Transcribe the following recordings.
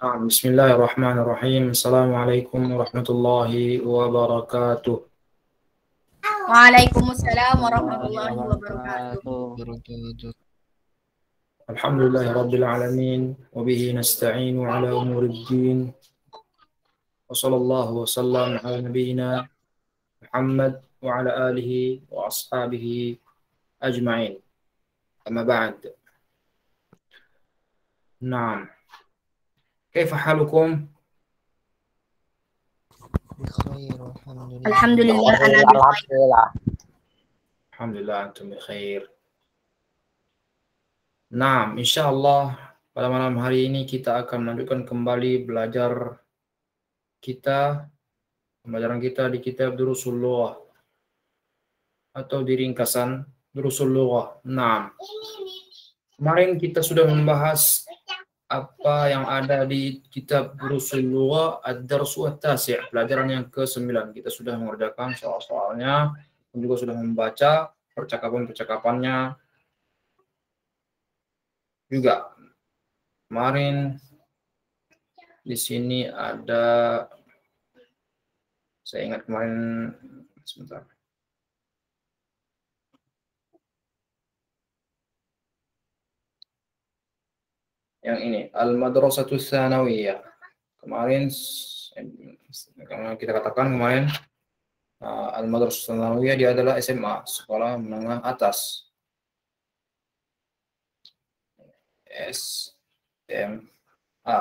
نعم، بسم الله الرحمن الرحيم. السلام عليكم ورحمة الله وبركاته. Waalaikumsalam Warahmatullahi warahmatullahi wabarakatuh. wabarakatuh. الحمد لله رب العالمين وبه نستعين على أمور الدين وصلى الله وسلم على نبينا محمد وعلى آله وأصحابه أجمعين. أما بعد، نعم، كيف حالكم؟ Bikhair, alhamdulillah. Alhamdulillah ana Alhamdulillah, bil khair. alhamdulillah. الحمد لله أنتم بخير. Nah, insya Allah pada malam hari ini kita akan melanjutkan kembali pembelajaran kita di kitab Durusul Lughah atau di ringkasan Durusul Lughah. Nah, kemarin kita sudah membahas apa yang ada di kitab Durusul Lughah Ad-Darsu At-Tasi', pelajaran yang ke-9. Kita sudah mengerjakan soal-soalnya dan juga sudah membaca percakapan-percakapannya juga. Kemarin di sini ada, saya ingat kemarin, sebentar. Yang ini, Al-Madrasatus Tsanawiyah. Kemarin kita katakan kemarin Al-Madrasatus Tsanawiyah dia adalah SMA, sekolah menengah atas. SMA.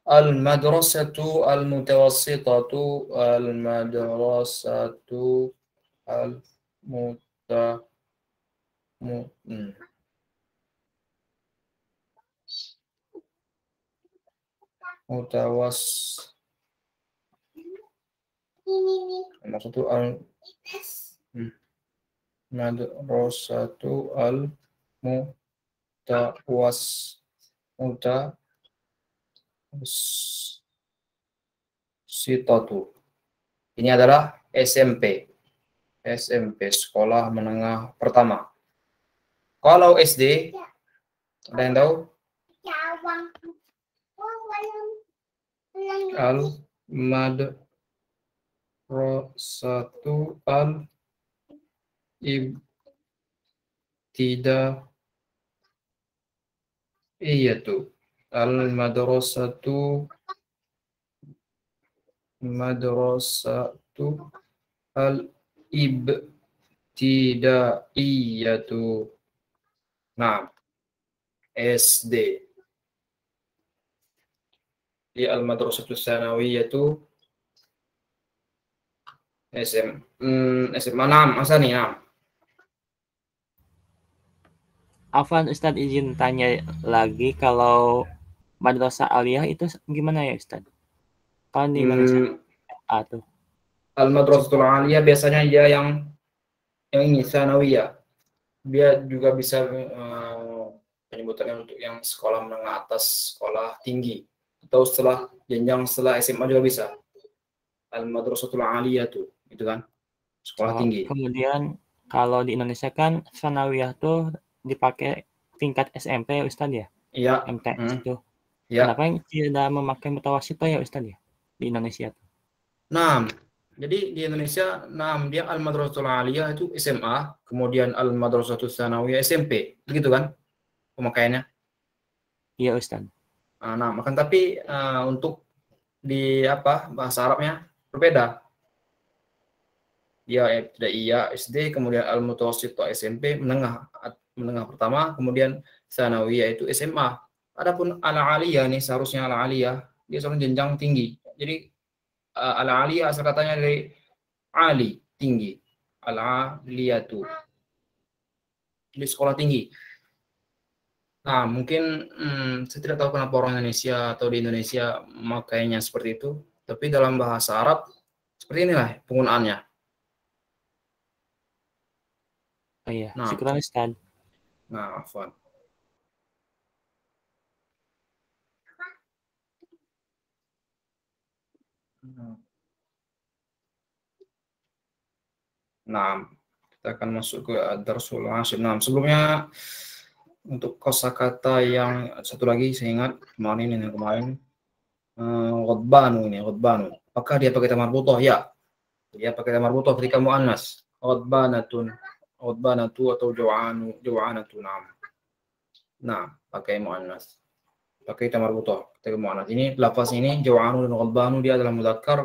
Al-Madrasatu Al-Mutawassitatu Al-Madrasatu Al-Muta Mutawas Maksudnya Madrasatu Mutawassitatu. Ini adalah SMP. SMP, sekolah menengah pertama. Kalau SD, ada yang tahu? Al-Madrasatu Al-Ibtidaiyatu. Al-Madrasatu Al-Ibtidaiyatu. Nah, SD. Di Al-Madrasatus Tsanawiyatu SMA 6, masa nih 6. Afwan Ustadz, izin tanya lagi, kalau Madrasah Aliyah itu gimana ya Ustadz? Kalau di Indonesia tuh. Al-Madrasatul Aliyah biasanya dia yang ini Tsanawiyah. Dia juga bisa penyebutannya untuk yang sekolah menengah atas, sekolah tinggi, atau jenjang setelah SMA juga bisa. Al-Madrasatul Aliyah tuh, gitu kan, sekolah tinggi. Kemudian kalau di Indonesia kan Tsanawiyah tuh dipakai tingkat SMP Ustadz ya? Iya. MTS tuh. Ya. Kenapa yang tidak memakai mutawassithah ya Ustadz ya di Indonesia tuh? Nah, jadi di Indonesia, dia Al-Madrasatul Aliyah itu SMA, kemudian Al-Madrasatul Tsanawiyah SMP, begitu kan pemakaiannya? Iya Ustadz. Nah, tapi untuk di bahasa Arabnya berbeda. Ya, tidak iya SD, kemudian Al-Mutawassithah SMP, menengah pertama, kemudian Tsanawiyah itu SMA. Adapun Al-Aliyah nih, seharusnya Al-Aliyah dia seharusnya jenjang tinggi. Jadi Al-Aliyah asal katanya dari Ali, tinggi. Al-Aliyatu. Jadi sekolah tinggi. Nah, mungkin saya tidak tahu kenapa orang Indonesia atau di Indonesia makainya seperti itu. Tapi dalam bahasa Arab seperti inilah penggunaannya. Oh iya, syukuran Ustaz. Nah, afwan. Nah, kita akan masuk ke Darsul Ashir. Nah, sebelumnya Untuk kosakata yang satu lagi saya ingat kemarin ini kemarin ghadbanu ini ghadbanu. Apakah dia pakai tamar butoh? Ya. Dia pakai tamar butoh ketika muannas. Ghadbanatun, ghadbanatu atau jaw'anatu. Nah, pakai muannas. Pakai tamar butoh ketika muannas. Ini lafaz ini jaw'anu dan ghadbanu dia adalah mudzakkar.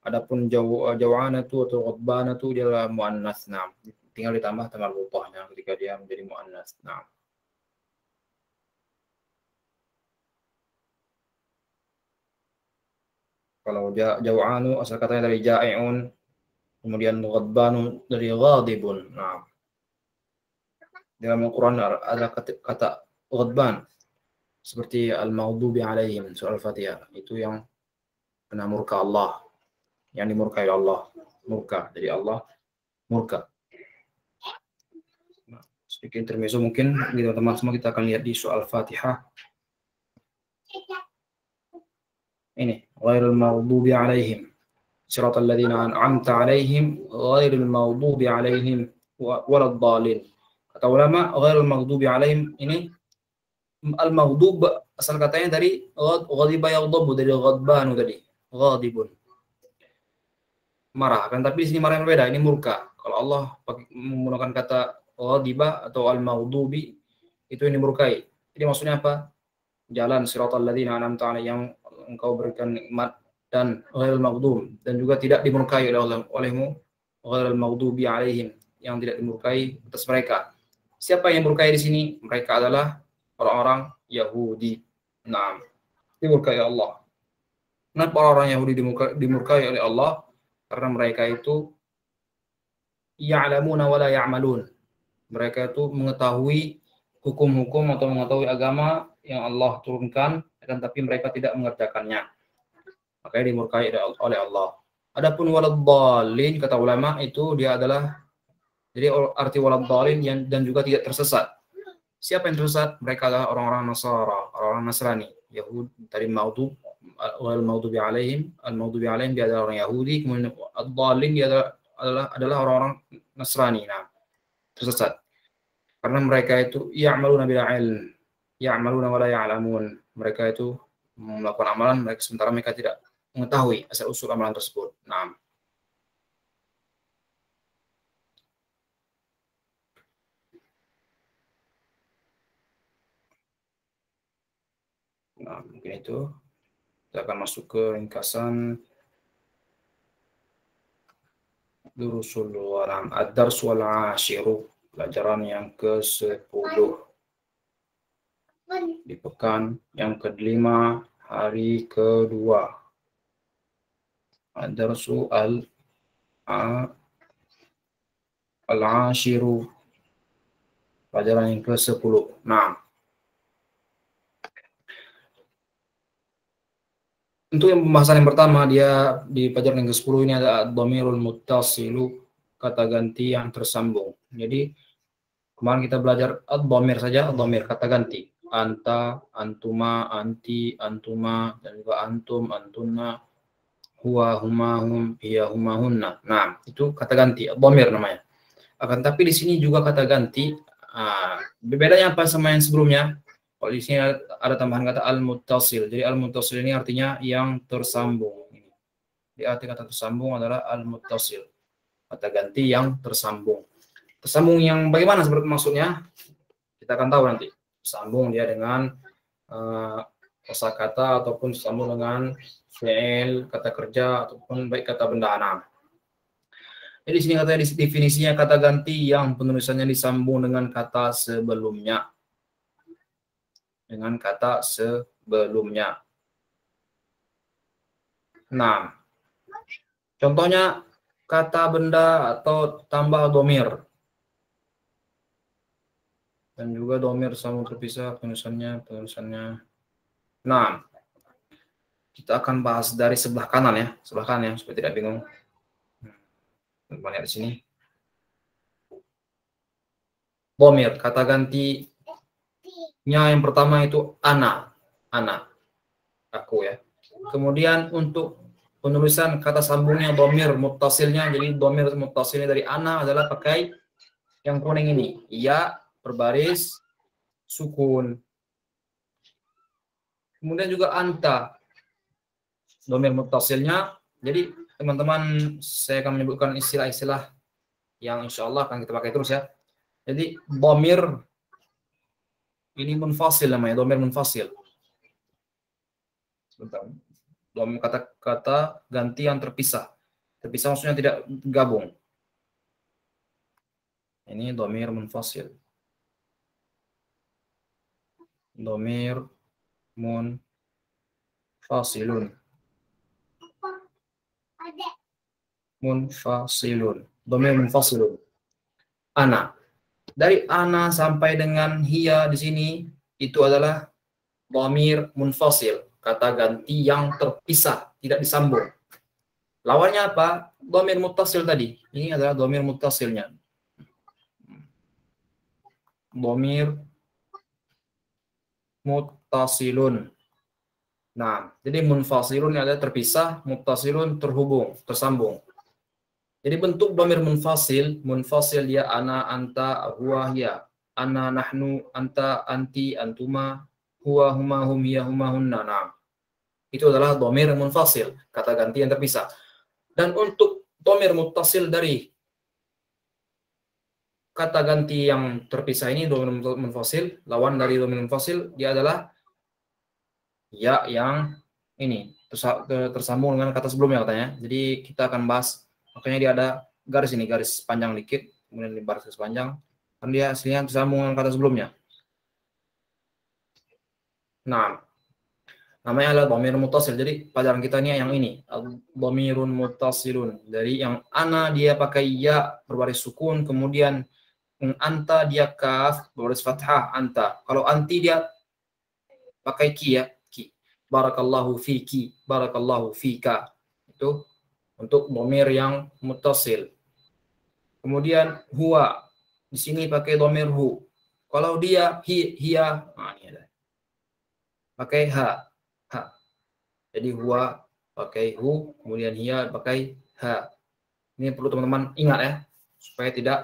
Adapun jaw'anatu atau ghadbanatu dia adalah muannas. Nah, tinggal ditambah tamar butohnya ketika dia menjadi muannas. Nah, kalau jaw'anu asal katanya dari ja'i'un, kemudian ghadbanu dari ghadibun. Nah, dalam Al-Quran ada kata ghadban seperti al-maghdubi alaihim surah Al-Fatihah, itu yang kena murka Allah, yang dimurkai Allah, murka dari Allah, murka. Nah, sedikit intermezzo mungkin gitu teman-teman, semua kita akan lihat di surah Al-Fatihah. Ini ghairil maghdubi alaihim siratal ladzina an'amta alaihim ghairil maghdubi alaihim waladdallin. Kata ulama ghairil maghdubi alaihim ini al-maghdub asal katanya dari ghadiba yaghdabu, dari ghadbanu tadi, ghadibun. Marah kan, tapi di sini marah yang berbeda, ini murka. Kalau Allah menggunakan kata ghadiba atau al-maghdubi itu ini murkai. Jadi maksudnya apa? Jalan siratal ladzina an'amta alaihim, yang engkau berikan nikmat, dan ghairil maghdub, dan juga tidak dimurkai olehmu, ghairil maghdubi alaihim, yang tidak dimurkai atas mereka. Siapa yang murkai di sini? Mereka adalah orang-orang Yahudi. Nah, dimurkai Allah. Kenapa orang Yahudi dimurkai oleh Allah? Karena mereka itu ya'lamuna wa la ya'malun. Mereka itu mengetahui hukum-hukum atau mengetahui agama yang Allah turunkan, dan tapi mereka tidak mengerjakannya. Makanya dimurkai oleh Allah. Adapun waladdallin, kata ulama, itu dia adalah, jadi arti waladdallin dan juga tidak tersesat. Siapa yang tersesat? Mereka adalah orang-orang Nasara, orang-orang Nasrani. Yahud tadi maghdub, wal maghdubi alaihim, al maghdubi alaihim dia adalah orang Yahudi, kemudian ad-dallin dia adalah orang-orang Nasrani. Nah, tersesat. Karena mereka itu ya'maluna bila ilm, ya'maluna wa la ya'lamun. Mereka itu melakukan amalan mereka sementara mereka tidak mengetahui asal usul amalan tersebut. Nah, mungkin itu. Kita akan masuk ke ringkasan Durusul Waram, Ad-Dars wal Ashiru, pelajaran yang ke-10 di pekan yang ke-5 hari ke-2. Ad-Darsu al-Ashiru, pelajaran yang ke-10. Nah, untuk yang pembahasan yang pertama, dia di pelajaran yang ke-10 ini ada dhamirul muttasilu, kata ganti yang tersambung. Jadi kemarin kita belajar ad-dhamir saja, ad-dhamir kata ganti. Anta, antuma, anti, antuma, dan juga antum, antunna, huwa, huma, hum, hiya, huma, hunna. Nah, itu kata ganti, ad-dhamir namanya. Akan tapi di sini juga kata ganti, bedanya apa sama yang sebelumnya? Kalau di sini ada tambahan kata al-muttasil. Jadi al-muttasil ini artinya yang tersambung. Di arti kata tersambung adalah al-muttasil, kata ganti yang tersambung. Tersambung yang bagaimana seperti maksudnya? Kita akan tahu nanti. Sambung dia dengan kosakata ataupun sambung dengan fi'il, kata kerja ataupun baik kata benda anak. Jadi di sini katanya definisinya kata ganti yang penulisannya disambung dengan kata sebelumnya. Dengan kata sebelumnya. Nah, contohnya kata benda atau tambah domir. Dan juga domir sambung terpisah penulisannya. Nah, kita akan bahas dari sebelah kanan ya, sebelah kanan ya, supaya tidak bingung. Kita lihat di sini. Domir, kata gantinya yang pertama itu ana, aku ya. Kemudian untuk penulisan kata sambungnya domir muttasilnya, jadi domir muttasilnya dari ana adalah pakai yang kuning ini, ya berbaris sukun. Kemudian juga anta, dhamir muttasilnya. Jadi teman-teman, saya akan menyebutkan istilah-istilah yang insya Allah akan kita pakai terus ya. Jadi dhamir ini munfasil namanya, dhamir munfasil. Sebentar. Kata-kata ganti yang terpisah. Terpisah maksudnya tidak gabung. Ini dhamir munfasil. Dhamir munfasilun. Munfasilun. Dhamir munfasilun. Ana. Dari ana sampai dengan hiya di sini itu adalah dhamir munfasil, kata ganti yang terpisah, tidak disambung. Lawannya apa? Dhamir muttasil tadi. Ini adalah dhamir muttasilnya. Dhamir muttasilun. Nah, jadi munfasilun adalah terpisah, muttasilun terhubung, tersambung. Jadi bentuk dhamir munfasil dia ana, anta, huwa, hiya. Ana, nahnu, anta, anti, antuma, huwa, huma, hum, hiya, huma, hunna. Nah, itu adalah dhamir munfasil, kata ganti yang terpisah. Dan untuk dhamir muttasil dari kata ganti yang terpisah ini, dhamir munfasil, lawan dari dhamir munfasil, dia adalah ya yang ini tersambung dengan kata sebelumnya katanya. Jadi kita akan bahas, makanya dia ada garis ini, garis panjang dikit, kemudian garis panjang, kan dia aslinya tersambung dengan kata sebelumnya. Nah, namanya adalah dhamir muttasil. Jadi pelajaran kita ini yang ini, dhamirun muttasilun. Dari yang ana dia pakai ya berbaris sukun, kemudian anta dia kaf berbaris fathah anta. Kalau anti dia pakai ki ya, ki. Barakallahu fiki, barakallahu fika. Itu untuk dhamir yang muttasil. Kemudian huwa di sini pakai dhamir hu. Kalau dia hiya, nah ini ada. Pakai ha. Jadi huwa pakai hu, kemudian hiya pakai ha. Ini perlu teman-teman ingat ya, supaya tidak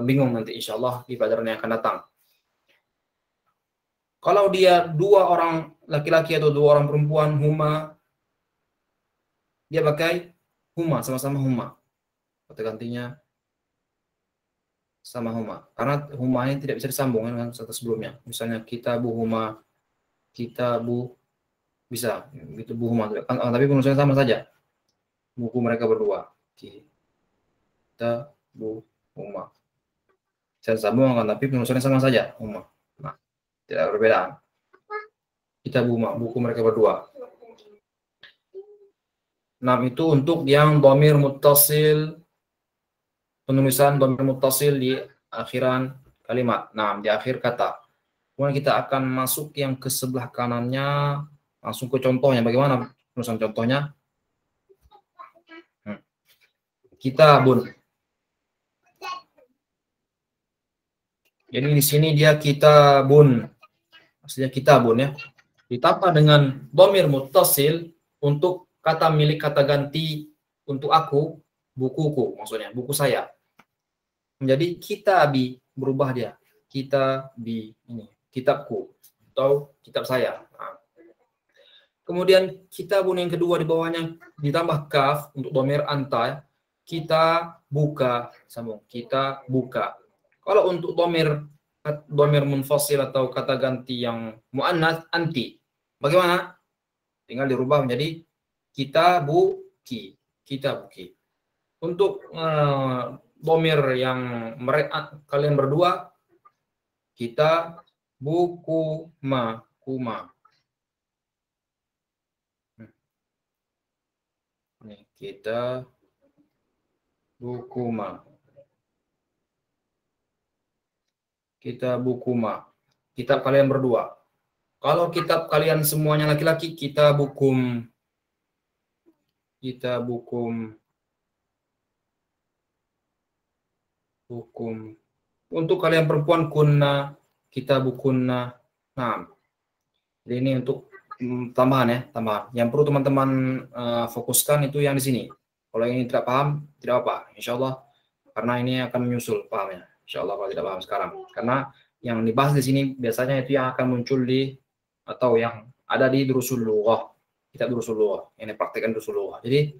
bingung nanti insya Allah di pelajaran yang akan datang. Kalau dia dua orang laki-laki atau dua orang perempuan, huma, dia pakai huma, sama-sama huma. Kata gantinya sama huma. Karena huma ini tidak bisa disambung dengan kata sebelumnya. Misalnya kitabu huma, kitabu bisa gitu bu huma. Tapi penulisannya sama saja. Buku mereka berdua. Kitabu huma. Saya sambung kan, tapi penulisannya sama saja huma. Nah, tidak berbeda. Kitabu huma, buku mereka berdua. Nah, itu untuk yang dhamir muttasil, penulisan dhamir muttasil di akhiran kalimat. Nah, di akhir kata. Kemudian kita akan masuk yang ke sebelah kanannya, langsung ke contohnya. Bagaimana penulisan contohnya? Kitabun. Jadi di sini dia kitabun. Maksudnya kitabun ya. Ditambah dengan dhamir muttasil untuk kata milik, kata ganti untuk aku, bukuku maksudnya, buku saya. Menjadi kitabi, berubah dia. Kitabi ini, kitabku atau kitab saya. Nah. Kemudian kitabun yang kedua di bawahnya ditambah kaf untuk dhamir anta. Kita buka, sambung. Kita buka. Kalau untuk dhamir munfasil atau kata ganti yang muannats anti, bagaimana? Tinggal dirubah menjadi kita buki. Kita buki. Untuk dhamir yang mereka kalian berdua, kita buku ma kuma. Nih, kita bukuma. Kita bukuma. Kitab kalian berdua. Kalau kitab kalian semuanya laki-laki, kita bukum. Kita bukum. Bukum. Untuk kalian perempuan kunna, kita bukunna. Nah, jadi ini untuk tambahan ya, tambahan. Yang perlu teman-teman fokuskan itu yang di sini. Kalau ini tidak paham, tidak apa, insya Allah, karena ini akan menyusul pahamnya. Insya Allah kalau tidak paham sekarang. Karena yang dibahas di sini biasanya itu yang akan muncul di atau yang ada di durusul lughah, kitab durusul lughah, yang dipraktikkan durusul lughah. Jadi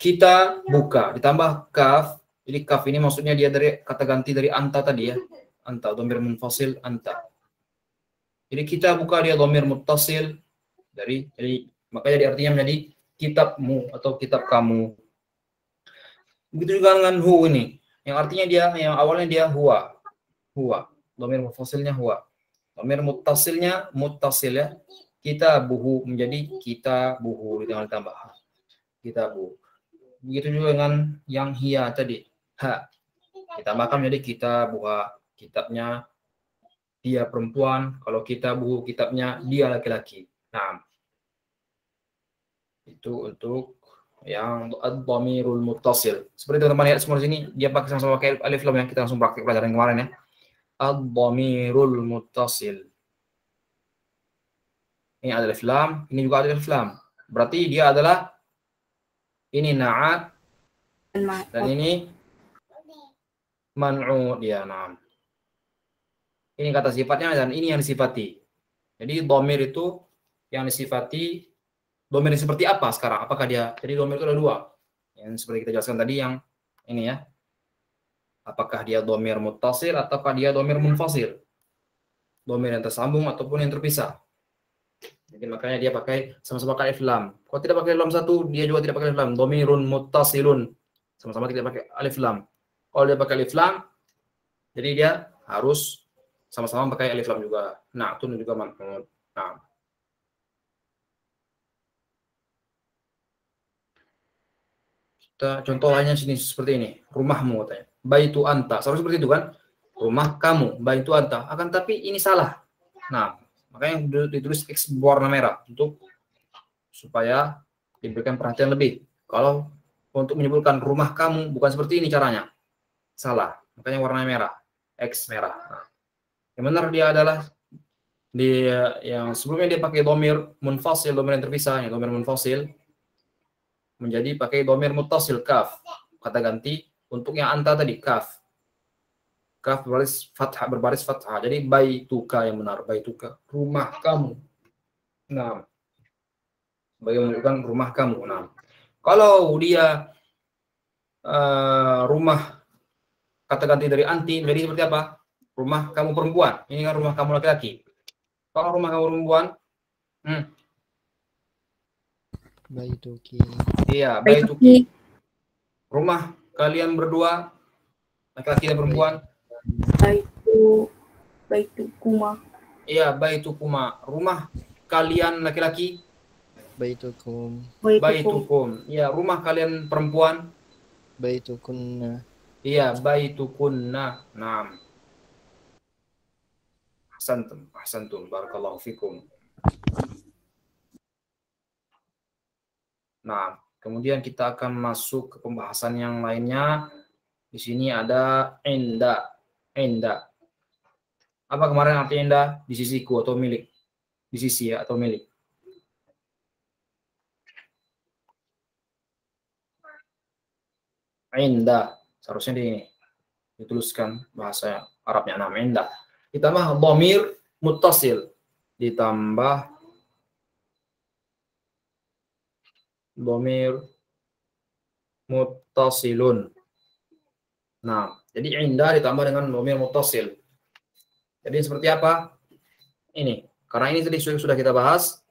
kita buka ditambah kaf. Jadi kaf ini maksudnya dia dari kata ganti dari anta tadi ya. Anta, dhamir munfasil anta. Jadi kita buka dia dhamir muttasil jadi makanya di artinya menjadi kitabmu atau kitab kamu. Begitu juga dengan hu ini. Yang artinya dia yang awalnya dia huwa. Huwa. Dhamir munfasilnya huwa. Dhamir muttasilnya muttasil ya. Kitabuhu menjadi kitabuhu ditambah kitabu. Begitu juga dengan yang hiya tadi. Ha. Ditambahkan menjadi kitabuha. Kitabnya dia perempuan. Kalau kitabuhu kitabnya dia laki-laki. Nah. Itu untuk yang ad-dhamirul muttasil. Seperti teman-teman lihat semua di sini, dia pakai sama-sama pakai alif lam ya. Kita langsung praktik pelajaran kemarin ya. Ad-dhamirul muttasil. Ini ada alif lam, ini juga ada alif lam. Berarti dia adalah ini na'at dan ini man'ud ya, nah. Ini kata sifatnya dan ini yang disifati. Jadi dhamir itu yang disifati. Dhamir seperti apa sekarang? Apakah dia? Jadi dhamir itu ada dua. Yang seperti kita jelaskan tadi yang ini ya. Apakah dia dhamir muttasil ataukah dia dhamir munfasil? Dhamir yang tersambung ataupun yang terpisah. Jadi makanya dia pakai sama-sama pakai alif lam. Kalau tidak pakai alif lam satu, dia juga tidak pakai alif lam. Dhamirun muttasilun. Sama-sama tidak pakai alif lam. Kalau dia pakai alif lam, jadi dia harus sama-sama pakai alif lam juga. Nah, itu juga man'ud. Nah, contoh lainnya sini seperti ini. Rumahmu katanya. Baitu anta. Seharusnya seperti itu kan. Rumah kamu. Baitu anta. Akan tapi ini salah. Nah, makanya ditulis X berwarna merah untuk supaya diberikan perhatian lebih. Kalau untuk menyebutkan rumah kamu bukan seperti ini caranya. Salah. Makanya warna merah. X merah. Nah, yang benar dia adalah yang sebelumnya dia pakai dhamir munfasil, dhamir yang terpisah, ya, dhamir munfasil menjadi pakai dhamir muttasil kaf. Kata ganti untuk yang anta tadi kaf. Kaf berbaris fathah. Jadi baituka yang benar, baituka, rumah kamu. Nah, bagi menunjukkan rumah kamu. Nah, kalau dia rumah kata ganti dari anti menjadi seperti apa? Rumah kamu perempuan. Ini kan rumah kamu laki-laki. Kalau rumah kamu perempuan, Baituki. iya, baituki. Rumah kalian berdua, laki-laki dan perempuan. Baitukuma. Iya, baitukuma. Rumah kalian laki-laki. Baitukum. Baitukum. Iya, rumah kalian perempuan. Baitukunna. Iya, baitukunna. Naam. Ahsantum. Barakallahu fikum. Nah, kemudian kita akan masuk ke pembahasan yang lainnya. Di sini ada inda. Inda. Apa kemarin arti inda? Di sisiku atau milik? Di sisi ya, atau milik? Inda. Seharusnya di ini. Dituliskan bahasa Arabnya. Nah, inda. Ditambah dhamir muttasil. Ditambah dhamir muttasilun. Nah, jadi inda ditambah dengan dhamir muttasil. Jadi seperti apa? Ini. Karena ini tadi sudah kita bahas.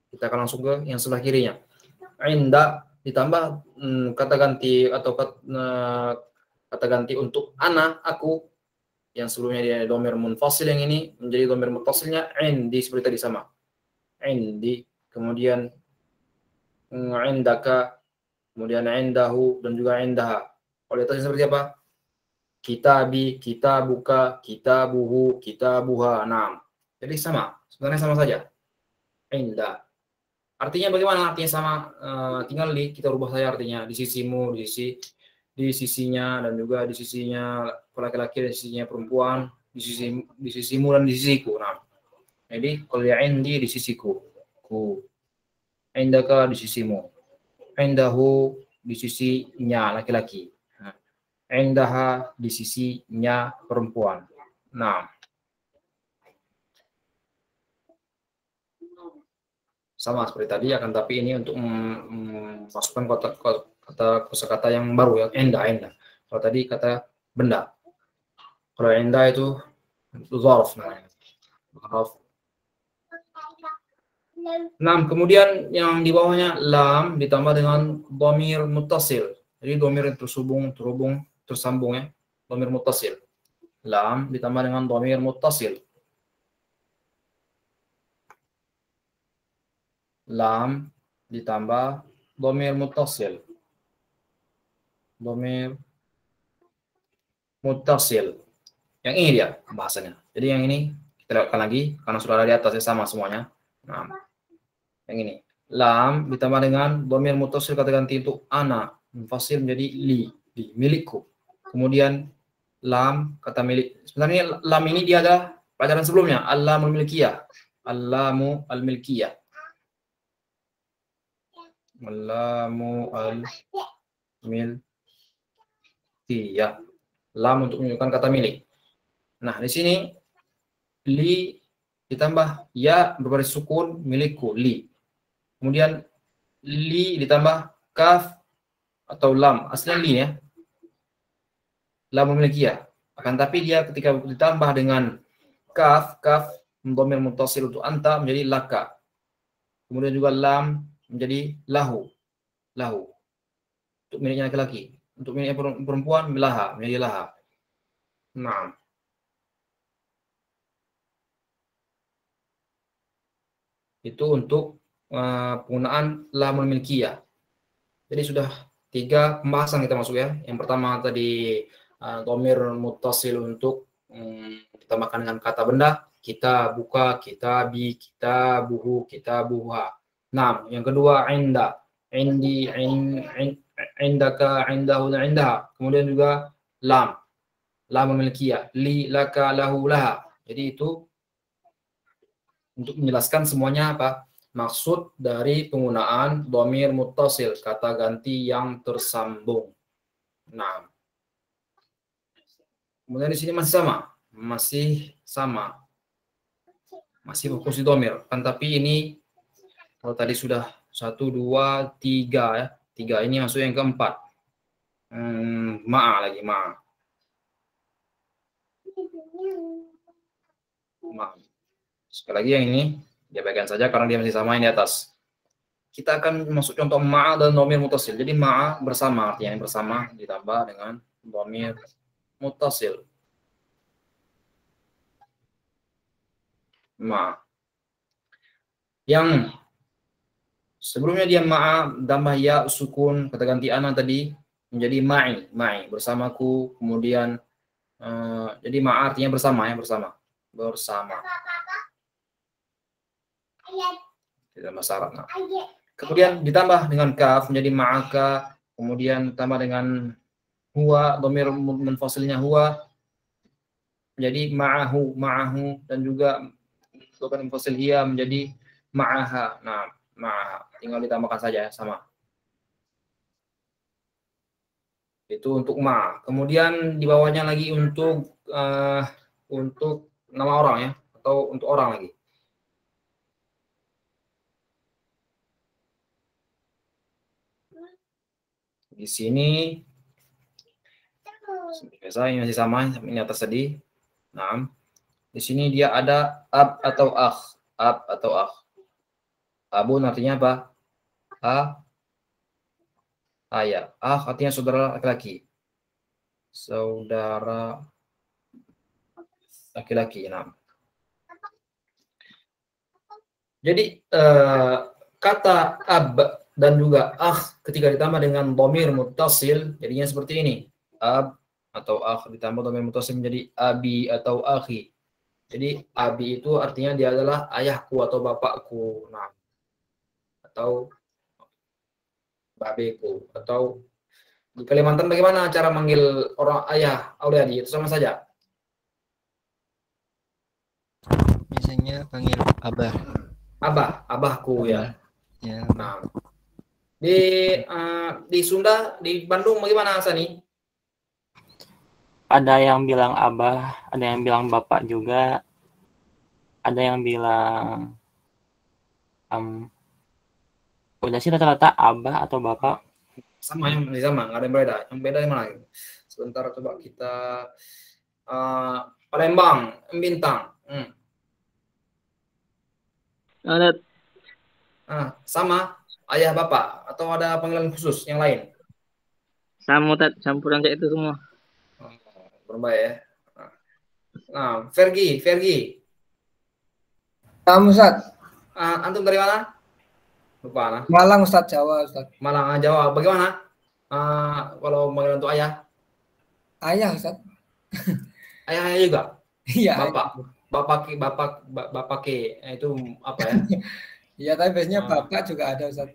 Kita akan langsung ke yang sebelah kirinya. Inda ditambah kata ganti atau kata ganti untuk ana, aku. Yang sebelumnya dia dhamir munfasil, yang ini menjadi dhamir muttasilnya indi seperti tadi sama. Indi. Kemudian indaka, kemudian indahu, dan juga indaha. Kalau atasnya seperti apa? Kitabi, kitabuka, kitabuhu, kitabuha. Nah, jadi sama. Sebenarnya sama saja. Inda. Artinya bagaimana? Artinya sama. Tinggal kita rubah saja artinya. Di sisimu, di sisinya, dan juga di sisinya laki-laki, dan di sisinya perempuan, di sisimu dan di sisiku. Nah, jadi kalau ya indi di sisiku, ku. Indaka di sisimu, indahu di sisinya laki-laki, indaha di sisinya perempuan. Nah, sama seperti tadi, akan tapi ini untuk memasukkan kata kosakata yang baru, yang enda. Kalau tadi kata benda. Kalau enda itu zarf namanya. Zarf. Nah, kemudian yang di bawahnya lam ditambah dengan dhamir muttasil. Jadi dhamir tersambung ya. Dhamir muttasil. Lam ditambah dengan dhamir muttasil. Lam ditambah dhamir muttasil. Dhamir muttasil. Yang ini dia bahasanya. Jadi yang ini kita lihatkan lagi karena sudah ada di atasnya sama semuanya. Nah, yang ini lam ditambah dengan dhamir muttasil kata ganti untuk ana, munfasil menjadi li, milikku. Kemudian lam kata milik. Sebenarnya lam ini dia ada pelajaran sebelumnya, al-lamul milkiyah. Al-lamu al-milkiyah. Al-lamu al-milkiyah. Lam untuk menunjukkan kata milik. Nah, di sini li ditambah ya berbaris sukun milikku, li. Kemudian li ditambah kaf atau lam, aslinya li ya. Lam milkiyah. Akan tapi dia ketika ditambah dengan kaf dhamir muttasil untuk anta menjadi laka. Kemudian juga lam menjadi lahu. Untuk miliknya laki-laki. Untuk miliknya perempuan laha, menjadi laha. Nah. Itu untuk penggunaan lamul milkiyah. Jadi sudah 3 pembahasan kita masuk ya. Yang pertama tadi dhamir muttasil untuk ditambahkan dengan kata benda, kita buka, kita bi, kita buhu, kita buha. Nah, yang kedua inda, indi, indaka, indahu, indaha. Kemudian juga lamul milkiyah, li, laka, lahu, laha. Jadi itu untuk menjelaskan semuanya apa? Maksud dari penggunaan dhamir muttasil, kata ganti yang tersambung. Nah, kemudian di sini masih sama, masih fokus di dhamir. Kan tapi ini kalau tadi sudah 1, 2, 3 ya, 3 ini masuk yang keempat. Ma'a. Sekali lagi yang ini diabaikan saja karena dia masih sama yang di atas. Kita akan masuk contoh ma'a dan dhamir muttasil. Jadi ma'a bersama, artinya yang bersama ditambah dengan dhamir muttasil. Ma. Yang sebelumnya dia ma'a tambah ya sukun kata ganti ana tadi menjadi ma'i bersamaku. Kemudian jadi ma'a artinya bersama ya, bersama. Tidak masalah. Nah. Kemudian ditambah dengan kaf menjadi ma'aka, kemudian tambah dengan huwa, dhamir munfasilnya huwa menjadi ma'ahu dan juga dhamir munfasil hiya menjadi ma'aha. Nah, ma'aha tinggal ditambahkan saja sama. Itu untuk ma. Kemudian di bawahnya lagi untuk nama orang ya, atau untuk orang lagi. Di sini biasa ini masih sama, ini atas tadi. Nah, di sini dia ada ab atau akh. Abun artinya apa? Ayah. Akh artinya saudara laki-laki. Saudara laki-laki. Nah. Jadi kata ab dan juga akh ketika ditambah dengan dhamir muttasil jadinya seperti ini. Ab atau akh ditambah dhamir muttasil menjadi abi atau akhi. Jadi abi itu artinya dia adalah ayahku atau bapakku. Nah, atau babeku. Atau di Kalimantan bagaimana cara manggil orang ayah, Auliadi? Itu sama saja. Biasanya panggil abah. Abahku ya. Ya. Nah, di Sunda, di Bandung bagaimana Sani? Ada yang bilang abah, ada yang bilang bapak juga, ada yang bilang udah sih rata-rata abah atau bapak. Sama, yang sama, nggak ada yang beda. Yang beda yang mana? Sebentar coba kita Palembang, Bintang. Ada Sama ayah bapak atau ada panggilan khusus yang lain? sama campuran kayak itu semua. Berbahaya ya. Nah, Fergi. Kamu Ustaz, Antum dari mana? Lupa nah. Malang Ustaz, Jawa Ustaz. Malang, Jawa. Bagaimana? Kalau panggilan untuk ayah? Ayah Ustaz. Ayahnya juga. Iya. Bapak ke itu apa ya? Iya, tapi biasanya bapak juga ada Ustaz.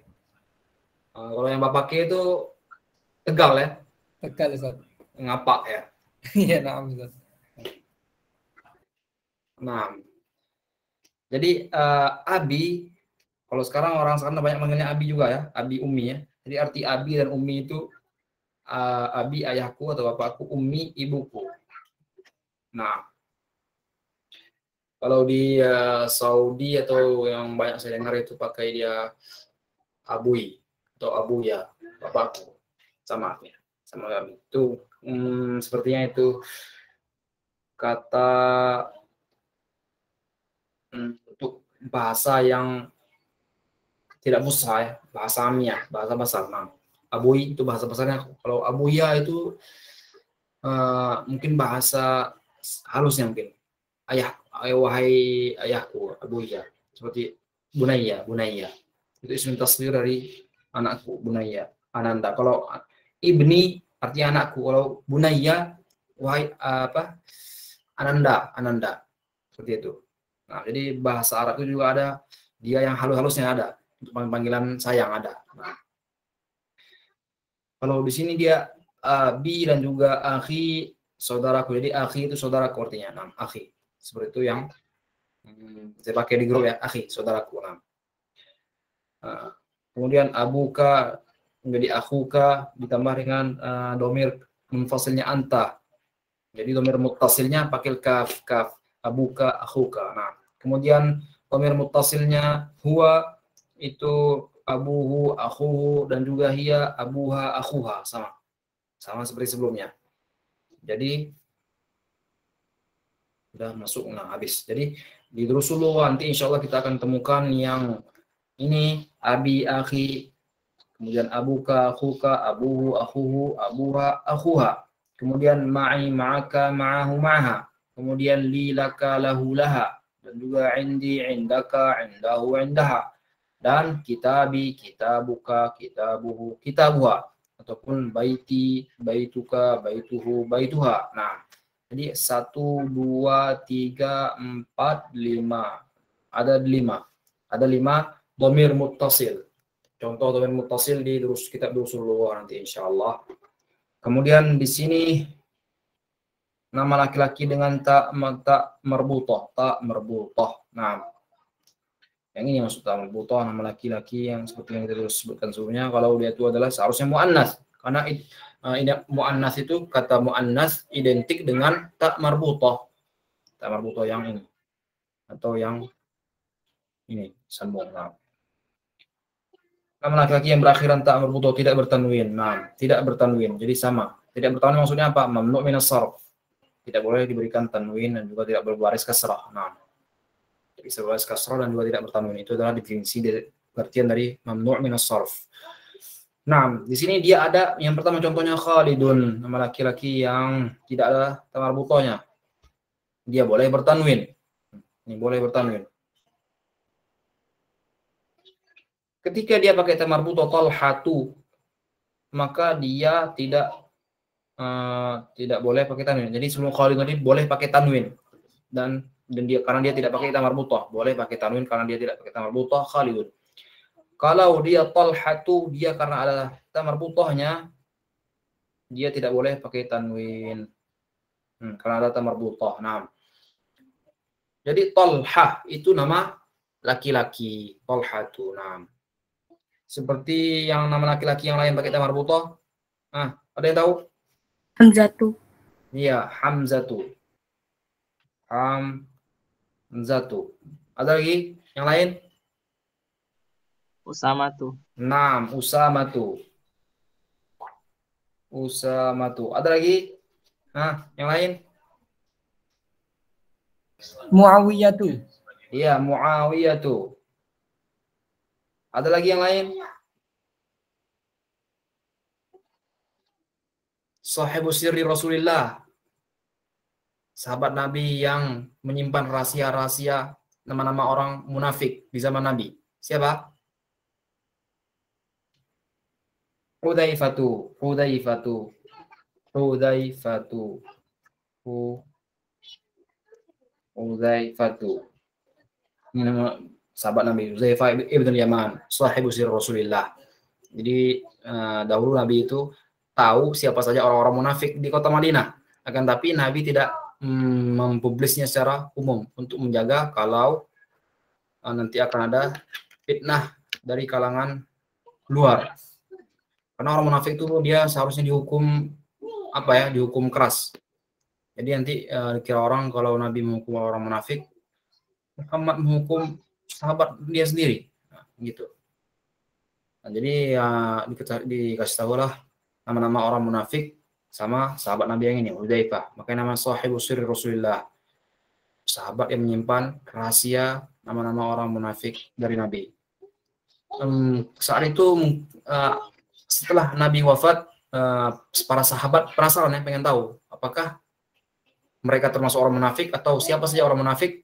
Kalau yang bapak ke itu Tegal ya? Tegal Ustaz. Ngapak ya? Iya, nah Ustaz. Nah, jadi Abi, kalau sekarang orang sekarang banyak manggilnya Abi juga ya, Abi Umi ya. Jadi arti Abi dan Umi itu Abi ayahku atau bapakku, Umi ibuku. Nah, kalau di Saudi atau yang banyak saya dengar itu pakai dia Abui atau Abuya, bapakku, sama kami. Itu sepertinya itu kata untuk bahasa yang tidak fusha ya, bahasa amiyah, bahasa basar. Nah, Abui itu bahasa basarnya. Kalau Abuya itu mungkin bahasa halusnya mungkin. Wahai ayahku, Abuya. Seperti Bunaya. Itu isim tasghir dari anakku, Bunaya, Ananda. Kalau ibni artinya anakku. Kalau Bunaya, wahai Ananda. Seperti itu. Nah, jadi bahasa Arab itu juga ada dia yang halus-halusnya ada. Untuk panggilan sayang ada. Nah, kalau di sini dia abi dan juga akhi, saudaraku. Jadi akhi itu saudaraku artinya. Nah, akhi. Seperti itu yang saya pakai di grup ya, akhi, saudaraku. Nah. Kemudian abuka menjadi akhuka ditambah dengan domir munfasilnya anta. Jadi domir muttasilnya pakai kaf, abuka, akhuka. Nah, kemudian domir muttasilnya huwa itu abuhu, akhuhu, dan juga hiya, abuha, akhuha, sama seperti sebelumnya. Jadi udah masuk, nah habis. Jadi di Drusulullah nanti insya Allah kita akan temukan yang ini abi, akhi, kemudian abuka, akhuka, abuhu, akhuhu, abuha, akhuha. Kemudian ma'i, ma'aka, ma'ahu, ma'aha. Kemudian li, laka, lahu, laha. Dan juga indi, indaka, indahu, indaha. Dan kitabi, kitabuka, kitabuhu, kitabuha. Ataupun baiti, baituka, baituhu, baituha. Nah, jadi 1, 2, 3, 4, 5. Ada 5. Ada 5 dhamir muttasil. Contoh dhamir muttasil di kitab Drusulullah nanti insyaallah. Kemudian di sini nama laki-laki dengan ta marbutah, Nah, yang ini maksud ta marbutah, nama laki-laki yang seperti yang kita sebutkan sebelumnya. Kalau dia itu adalah seharusnya muannas, karena muannas itu kata muannas identik dengan ta marbutah. Ta marbutah yang ini atau yang ini sambung. Nah, nama laki-laki yang berakhiran ta marbutah tidak bertanwin. Nah, tidak bertanwin. Jadi sama. Tidak bertanwin maksudnya apa? Mamnu' minas sarf. Tidak boleh diberikan tanwin dan juga tidak berbaris kasrah. Nah, bisa berbaris kasrah dan juga tidak bertanwin. Itu adalah definisi dari pengertian dari mamnu' minas sarf. Nah, di sini dia ada yang pertama contohnya Khalidun, nama laki-laki yang tidak ada ta marbutahnya. Dia boleh bertanwin. Ini boleh bertanwin. Ketika dia pakai ta marbutah Talhatu, maka dia tidak boleh pakai tanwin. Jadi sebelum Khalid tadi boleh pakai tanwin dan dia karena dia tidak pakai ta marbutah, boleh pakai tanwin karena dia tidak pakai ta marbutah Khalidun. Kalau dia Talhatu, dia karena ada ta marbutahnya, dia tidak boleh pakai tanwin. Karena ada ta marbutah. Nah. Jadi Talhah itu nama laki-laki, Talhatu. Nah. Seperti yang nama laki-laki yang lain pakai ta marbutah. Nah, ada yang tahu? Hamzatu. Iya, Hamzatu. Hamzatu. Ada lagi yang lain? Usama tuh. Naam, Usamatu. Usamatu. Ada lagi? Nah, yang lain? Muawiyatu. Iya, Muawiyatu. Ada lagi yang lain? Sahibu sirri Rasulillah. Sahabat Nabi yang menyimpan rahasia-rahasia nama-nama orang munafik di zaman Nabi. Siapa? Hudzaifatu. Hudzaifatu. Hudzaifatu. Hudzaifatu. Ini nama sahabat Nabi, Hudzaifah ibn Yaman, sahibu sirri Rasulillah. Jadi dahulu Nabi itu tahu siapa saja orang-orang munafik di kota Madinah. Akan tapi Nabi tidak mempublisnya secara umum untuk menjaga kalau nanti akan ada fitnah dari kalangan luar. Karena orang munafik itu dia seharusnya dihukum dihukum keras. Jadi nanti kira orang kalau Nabi menghukum orang munafik, Muhammad menghukum sahabat dia sendiri, nah, gitu. Nah, jadi dikasih tahu lah nama-nama orang munafik sama sahabat Nabi yang ini, Hudzaifah. Makanya nama sahibu sirri Rasulillah, sahabat yang menyimpan rahasia nama-nama orang munafik dari Nabi. Saat itu setelah Nabi wafat, para sahabat penasaran pengen tahu apakah mereka termasuk orang munafik atau siapa saja orang munafik.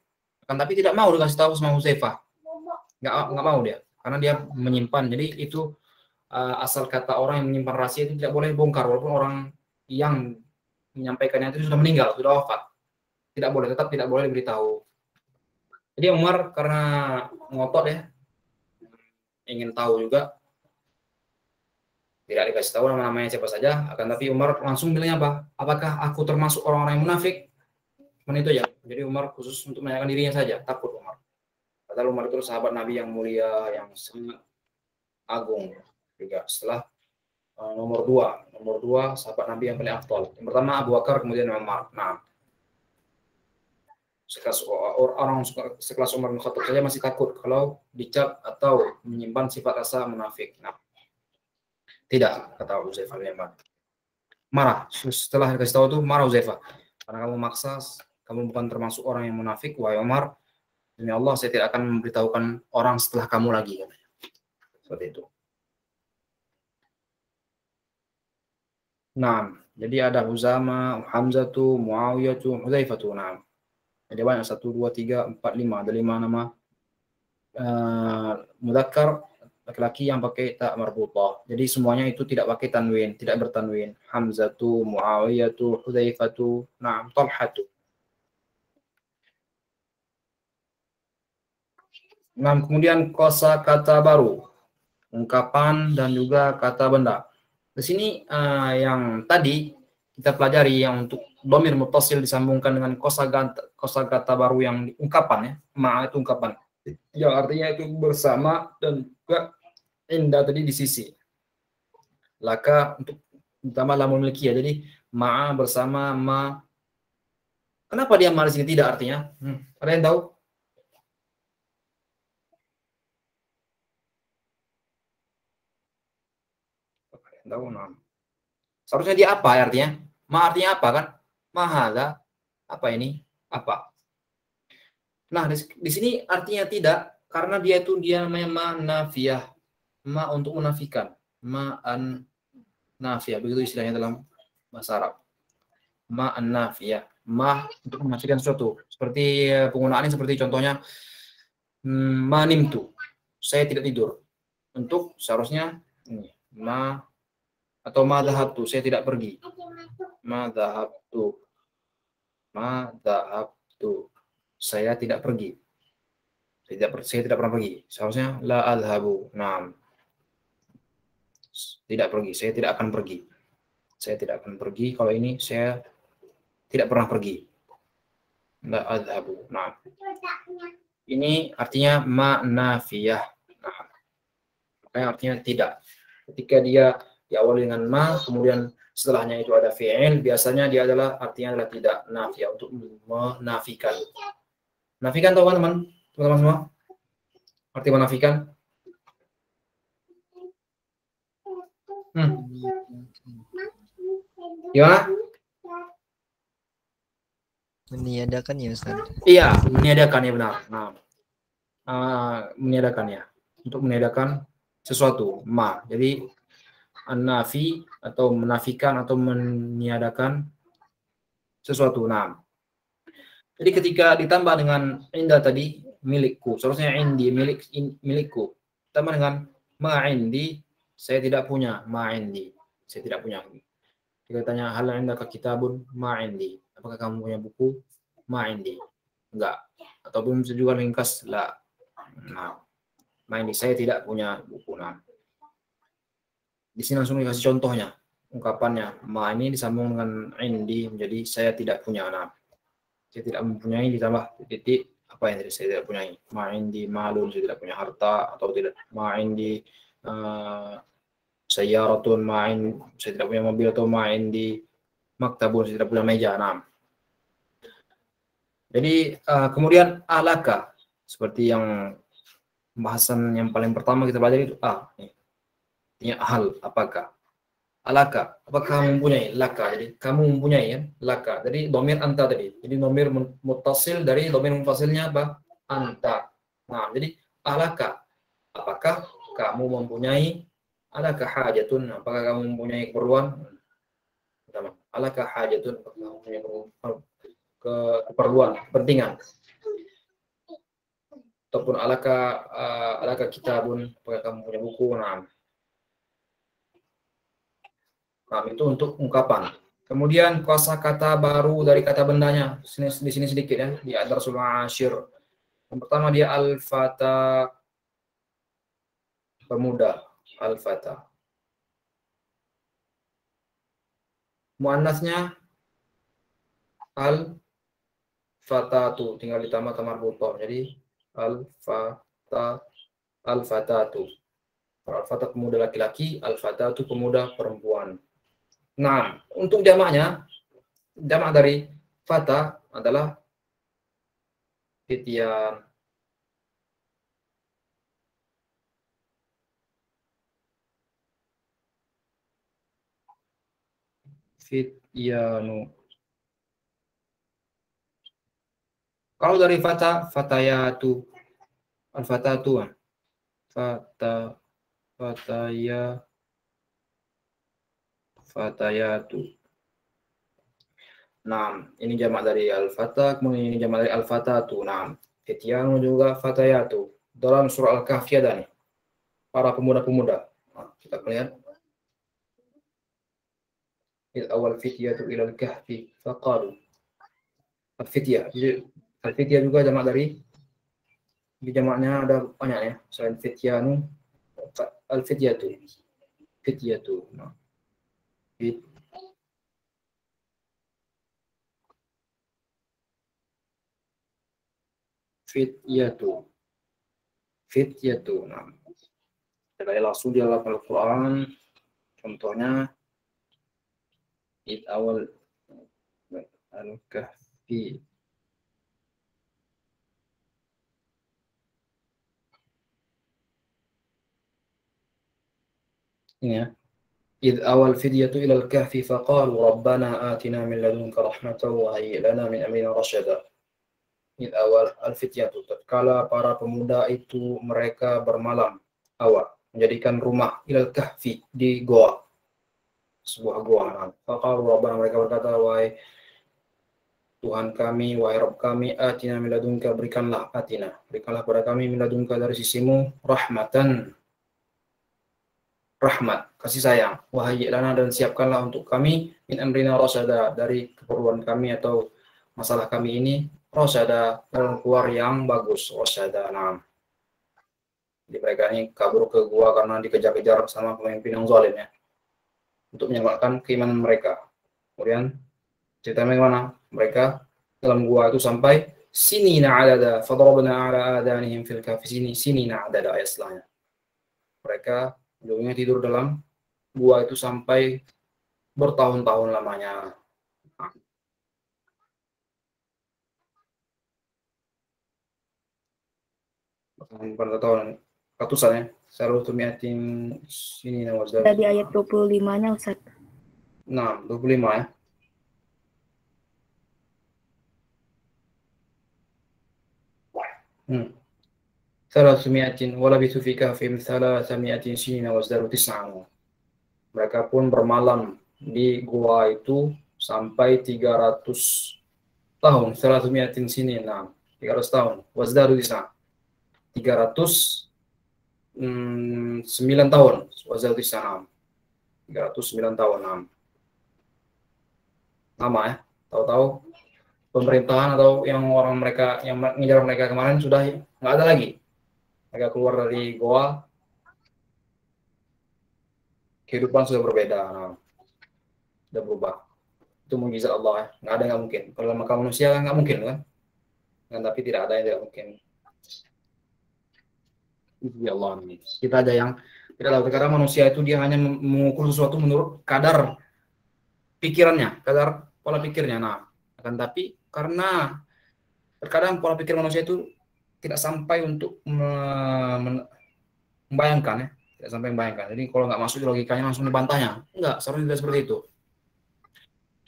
Kan tapi tidak mau dikasih tahu sama Hudzaifah, nggak mau dia, karena dia menyimpan. Jadi itu asal kata orang yang menyimpan rahasia itu tidak boleh bongkar, walaupun orang yang menyampaikannya itu sudah meninggal, sudah wafat, tetap tidak boleh diberitahu. Jadi Umar karena ngotot ya, ingin tahu juga, tidak dikasih tahu nama-namanya siapa saja. Akan tapi Umar langsung bilangnya apa? Apakah aku termasuk orang-orang yang munafik? Itu ya. Jadi Umar khusus untuk menanyakan dirinya saja, takut Umar. Padahal Umar itu sahabat Nabi yang mulia, yang sangat agung juga. Setelah nomor dua sahabat Nabi yang paling afdal. Yang pertama Abu Bakar, kemudian Umar. Nah, sekelas Umar bin Khattab saja masih takut kalau dicap atau menyimpan sifat rasa munafik. Nah, tidak, kata Hudzaifah bin Yaman. Marah. Setelah dikasih tahu itu marah Hudzaifah. Karena kamu maksa, kamu bukan termasuk orang yang munafik, wahai Umar. Demi Allah, saya tidak akan memberitahukan orang setelah kamu lagi. Seperti itu. Nah, jadi ada Huzama, Hamzatu, Muawiyatu, Hudzaifatu. Nah, jadi banyak 1, 2, 3, 4, 5. Ada 5 nama mudzakkar laki-laki yang pakai ta marbutah. Jadi semuanya itu tidak pakai tanwin, tidak bertanwin. Hamzatu, Muawiyatu, Hudzaifatu, na'am, Talhatu. Nah, kemudian kosakata baru, ungkapan dan juga kata benda. Di sini yang tadi kita pelajari yang untuk dhamir muttasil disambungkan dengan kosakata baru yang ungkapan ya, ma itu ungkapan. Yang artinya itu bersama dan juga indah tadi di sisi. Laka untuk utama lamul milkiyah. Jadi ma bersama ma. Kenapa dia ma di sini tidak artinya? Ada yang tahu? Tahu, nah. Seharusnya dia apa artinya? Ma artinya apa kan? Mahala. Apa ini? Apa? Nah, di sini artinya tidak, karena dia namanya ma nafiyah. Ma untuk menafikan. Ma'an nafiyah. Begitu istilahnya dalam bahasa Arab. Ma'an nafiyah. Ma untuk menafikan sesuatu. Seperti penggunaannya seperti contohnya manimtu. Saya tidak tidur. Untuk seharusnya ini. Atau ma dhahabtu, saya tidak pergi. Ma dhahabtu. Ma dhahabtu. Saya tidak pergi. Saya tidak pernah pergi. Seharusnya la adhabu. Nah. Tidak pergi, saya tidak akan pergi. Saya tidak akan pergi, kalau ini saya tidak pernah pergi. La adhabu. Nah. Ini artinya ma nafiyah. Nah. Makanya artinya tidak. Ketika dia diawali dengan ma, kemudian setelahnya itu ada fi'il, biasanya dia adalah artinya adalah tidak nafi, untuk menafikan. Nafikan tahu kan teman-teman semua? Arti menafikan? Gimana? Meniadakan ya Ustaz. Iya, meniadakan ya benar. Nah, meniadakan ya, untuk meniadakan sesuatu ma. Jadi an-nafi atau menafikan atau meniadakan sesuatu. Nah, jadi ketika ditambah dengan inda tadi milikku, seharusnya indi milikku. Tambah dengan ma indi, saya tidak punya, ma indi, saya tidak punya. Jika tanya hal indaka kitabun, ma indi, apakah kamu punya buku? Ma indi, enggak. Ataupun bisa juga ringkas la. Nah, ma indi, saya tidak punya buku. Nah, di sini langsung dikasih contohnya, ungkapannya. Ma ini disambung dengan indi menjadi saya tidak punya. Nah, saya tidak mempunyai ditambah titik apa yang tadi saya tidak punyai. Ma indi malun, saya tidak punya harta, atau tidak. Ma indi sayyaratun, saya tidak punya mobil, atau ma indi maktabun, saya tidak punya meja. Nah, jadi kemudian alaka, seperti yang pembahasan yang paling pertama kita belajar itu ini hal, apakah. Alaka, apakah kamu mempunyai? Laka, jadi kamu mempunyai ya, laka. Jadi domir anta tadi. Jadi domir mutasil dari domir munfasilnya apa? Anta. Nah, jadi alaka, apakah kamu mempunyai? Alaka hajatun, apakah kamu mempunyai keperluan? Alaka hajatun, apakah kamu mempunyai keperluan, kepentingan? Ataupun alaka kitabun, apakah kamu punya buku? Nah, itu untuk ungkapan. Kemudian kosakata baru dari kata bendanya. Di sini sedikit ya, di Ad-Darsul Ashir. Yang pertama dia al-fata, pemuda, al-fata. Muannasnya al-fatatu, tinggal ditambah tamar butoh. Jadi al-fata, al-fatatu. Al-fata pemuda laki-laki, al-fatatu pemuda perempuan. Nah, untuk jamaknya, jamak dari fata adalah fityan. Fityanu. Kalau dari fata, fatayatu. Al-fatatu. Fatayatu. Nah, ini jamak dari al-fata, kemudian ini jamak dari al-fatatu. Nah, fityanu juga fatayatu. Dalam surah Al-Kahfi ada nih, para pemuda-pemuda. Nah, kita lihat. Awal fityatu ilal kahfi faqalu. Al-fityah. Al-fityah juga jamak dari, di jamaknya ada banyak ya. Selain fityanu, al-fityatu. Fityatu. Nah. Fityatu. Nah, kita langsung di dalam Al-Quran. Contohnya awal Al-Kahfi. Ini ya. Awal fidyatu ilal kahfi faqalu rabbana atina min ladunka rahmatan wa hayyi lana min amrina rasyada. Awal al-fityatu, tatkala para pemuda itu mereka bermalam awal menjadikan rumah ilal kahfi, di goa, sebuah goa. Faqalu rabbana, mereka berkata, wahai Tuhan kami, wahai Rabb kami, atina min ladunka, berikanlah kepada kami min ladunka, dari sisimu, rahmatan, rahmat, kasih sayang, wahai lana, dan siapkanlah untuk kami, min amrina rasyada, dari keperluan kami atau masalah kami ini, rasyada, dan keluar yang bagus, rasyada. Nah, jadi mereka ini kabur ke gua karena dikejar-kejar sama pemimpin yang zalim ya, untuk menyelamatkan keimanan mereka. Kemudian ceritanya bagaimana? Mereka dalam gua itu sampai sinina adada, fadarabna ala adanihim fil kahfi, sinina adada ayat setelahnya. Mereka dulunya tidur dalam gua itu sampai bertahun-tahun lamanya. Bertahun-tahun, ratusan ya. Selalu tumiatin sini nama Ada di ayat 25-nya, Ustaz. Nah, 25 ya. Salasumiatin walabithu fi kahfihim salasamiatin sinina wazdaru tis'an. Mereka pun bermalam di gua itu sampai 300 tahun. Salasumiatin sinina, 300 tahun. Wazdaru tis'an. 309 tahun. Wazdaru tis'an. 309 tahun. Lama ya. Tahu-tahu pemerintahan atau yang orang mereka yang mengejar mereka kemarin sudah nggak ada lagi. Mereka keluar dari goa, kehidupan sudah berbeda, sudah berubah. Itu mukjizat Allah ya. Nggak ada yang nggak mungkin. Kalau maka manusia nggak mungkin kan? Tapi tidak ada yang tidak mungkin. Ya Allah ini. Kita ada yang tidak tahu. Karena manusia itu dia hanya mengukur sesuatu menurut kadar pikirannya, kadar pola pikirnya. Akan tapi karena terkadang pola pikir manusia itu tidak sampai untuk membayangkan ya, tidak sampai membayangkan. Jadi kalau nggak masuk di logikanya langsung dibantahnya. Enggak, seharusnya tidak seperti itu.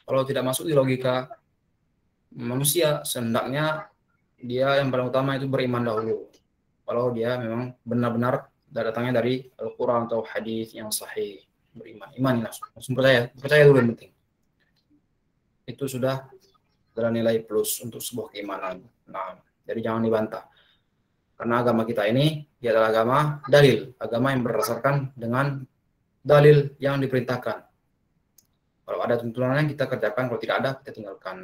Kalau tidak masuk di logika manusia, sendaknya dia yang paling utama itu beriman dahulu. Kalau dia memang benar-benar datangnya dari Al-Quran atau hadis yang sahih, beriman, imani langsung percaya dulu yang penting. Itu sudah adalah nilai plus untuk sebuah keimanan. Jadi jangan dibantah. Karena agama kita ini dia adalah agama dalil, agama yang berdasarkan dengan dalil yang diperintahkan. Kalau ada tuntunan yang kita kerjakan, kalau tidak ada kita tinggalkan.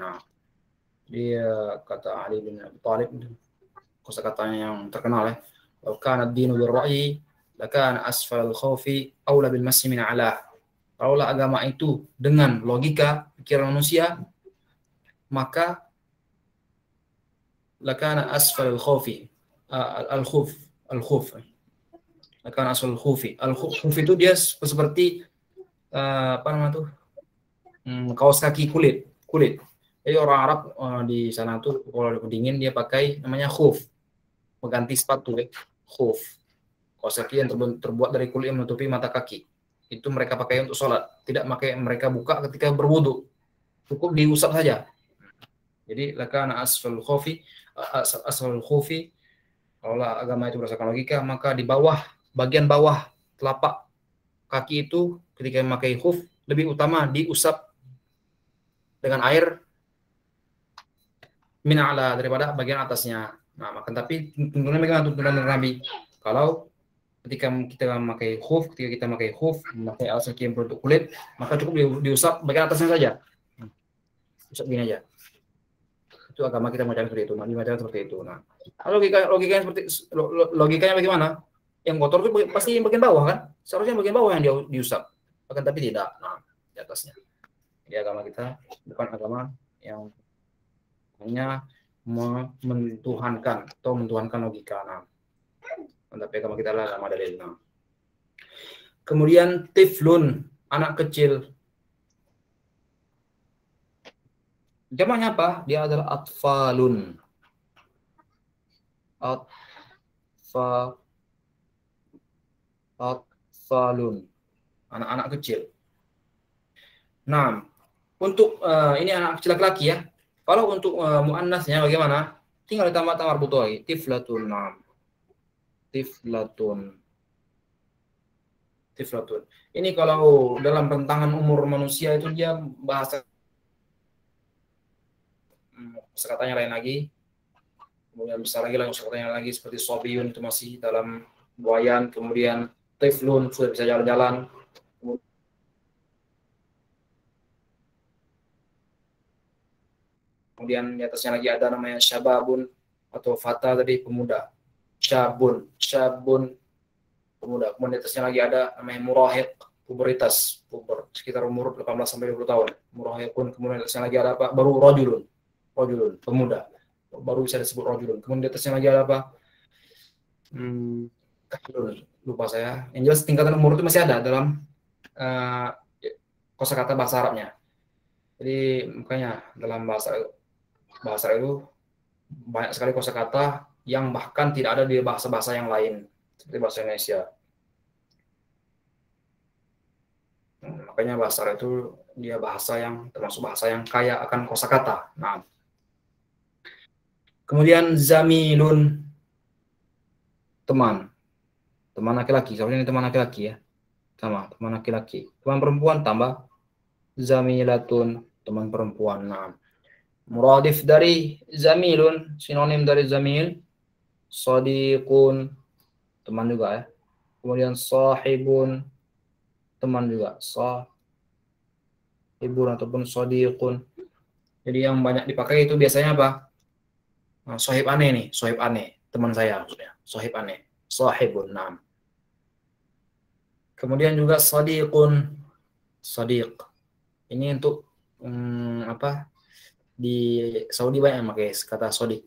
Dia kata Ali bin Abi Thalib, kosakatanya yang terkenal ya. Kalau kana ad-dinu bir-ra'yi, lakana asfal al-khawfi aula bil masyi min a'la. Kalau agama itu dengan logika pikiran manusia, maka lakana asfal al-khawfi al-khuf lakana asfal al-khufi. Al-khuf itu dia seperti apa namanya tuh? Kaos kaki kulit. Jadi orang Arab di sana tuh kalau dingin dia pakai namanya khuf. Mengganti sepatu khuf. Kaos kaki yang terbuat dari kulit yang menutupi mata kaki. Itu mereka pakai untuk sholat. Tidak mereka buka ketika berwudu. Cukup diusap saja. Jadi lakana asfal khufi kalau agama itu berdasarkan logika, maka di bawah, bagian bawah telapak kaki itu ketika memakai khuf lebih utama diusap dengan air min a'la daripada bagian atasnya. Maka tapi tuntunan bagaimana tuntunan Nabi? Kalau ketika kita memakai khuf, memakai alas kaki yang berbentuk kulit, maka cukup diusap bagian atasnya saja. Usap gini aja. Itu agama kita macam seperti itu, Nabi macam seperti itu. Logikanya bagaimana? Yang kotor itu pasti yang bagian bawah kan? Seharusnya bagian bawah yang diusap. Akan tapi tidak. Di atasnya. Jadi agama kita bukan agama yang hanya mentuhankan atau mentuhankan logika. Tapi agama kita adalah agama dalil. Kemudian tiflun, anak kecil. Jamaknya apa? Dia adalah atfalun. Atfalun. Anak-anak kecil. Nah, untuk ini anak kecil laki-laki ya. Kalau untuk muannasnya bagaimana? Tinggal ditambah marbuto lagi. Tiflatun. Tiflatun. Ini kalau dalam rentangan umur manusia itu dia bahasa katanya lain lagi, kemudian besar lagi katanya lagi seperti sobiyun itu masih dalam buayan, kemudian tiflun sudah bisa jalan-jalan, kemudian di atasnya lagi ada namanya syababun atau fata tadi pemuda, syabun pemuda, kemudian di atasnya lagi ada namanya murahiq puber sekitar umur 18 sampai 20 tahun murahiqun, kemudian di atasnya lagi ada apa baru rajulun pemuda baru bisa disebut rajulun. Kemudian di atasnya lagi ada apa? Lupa saya. Yang jelas tingkatan umur itu masih ada dalam kosakata bahasa Arabnya. Jadi makanya dalam bahasa itu banyak sekali kosakata yang bahkan tidak ada di bahasa-bahasa yang lain seperti bahasa Indonesia. Makanya bahasa Arab itu dia bahasa yang termasuk bahasa yang kaya akan kosakata. Nah, kemudian zamilun, teman laki-laki. Sebenarnya ini teman laki-laki ya, sama teman laki-laki. Teman perempuan tambah zamilatun, teman perempuan. Nah, muradif dari zamilun, sinonim dari zamil, sadiqun, teman juga ya. Kemudian sahibun, teman juga, sahibun ataupun sadiqun. Jadi yang banyak dipakai itu biasanya apa? Nah, sahib aneh nih, sahib aneh, teman saya maksudnya, sahib aneh, sahibun. Nah, kemudian juga sadiqun, sadiq. Ini untuk apa? Di Saudi banyak yang pakai kata sadiq.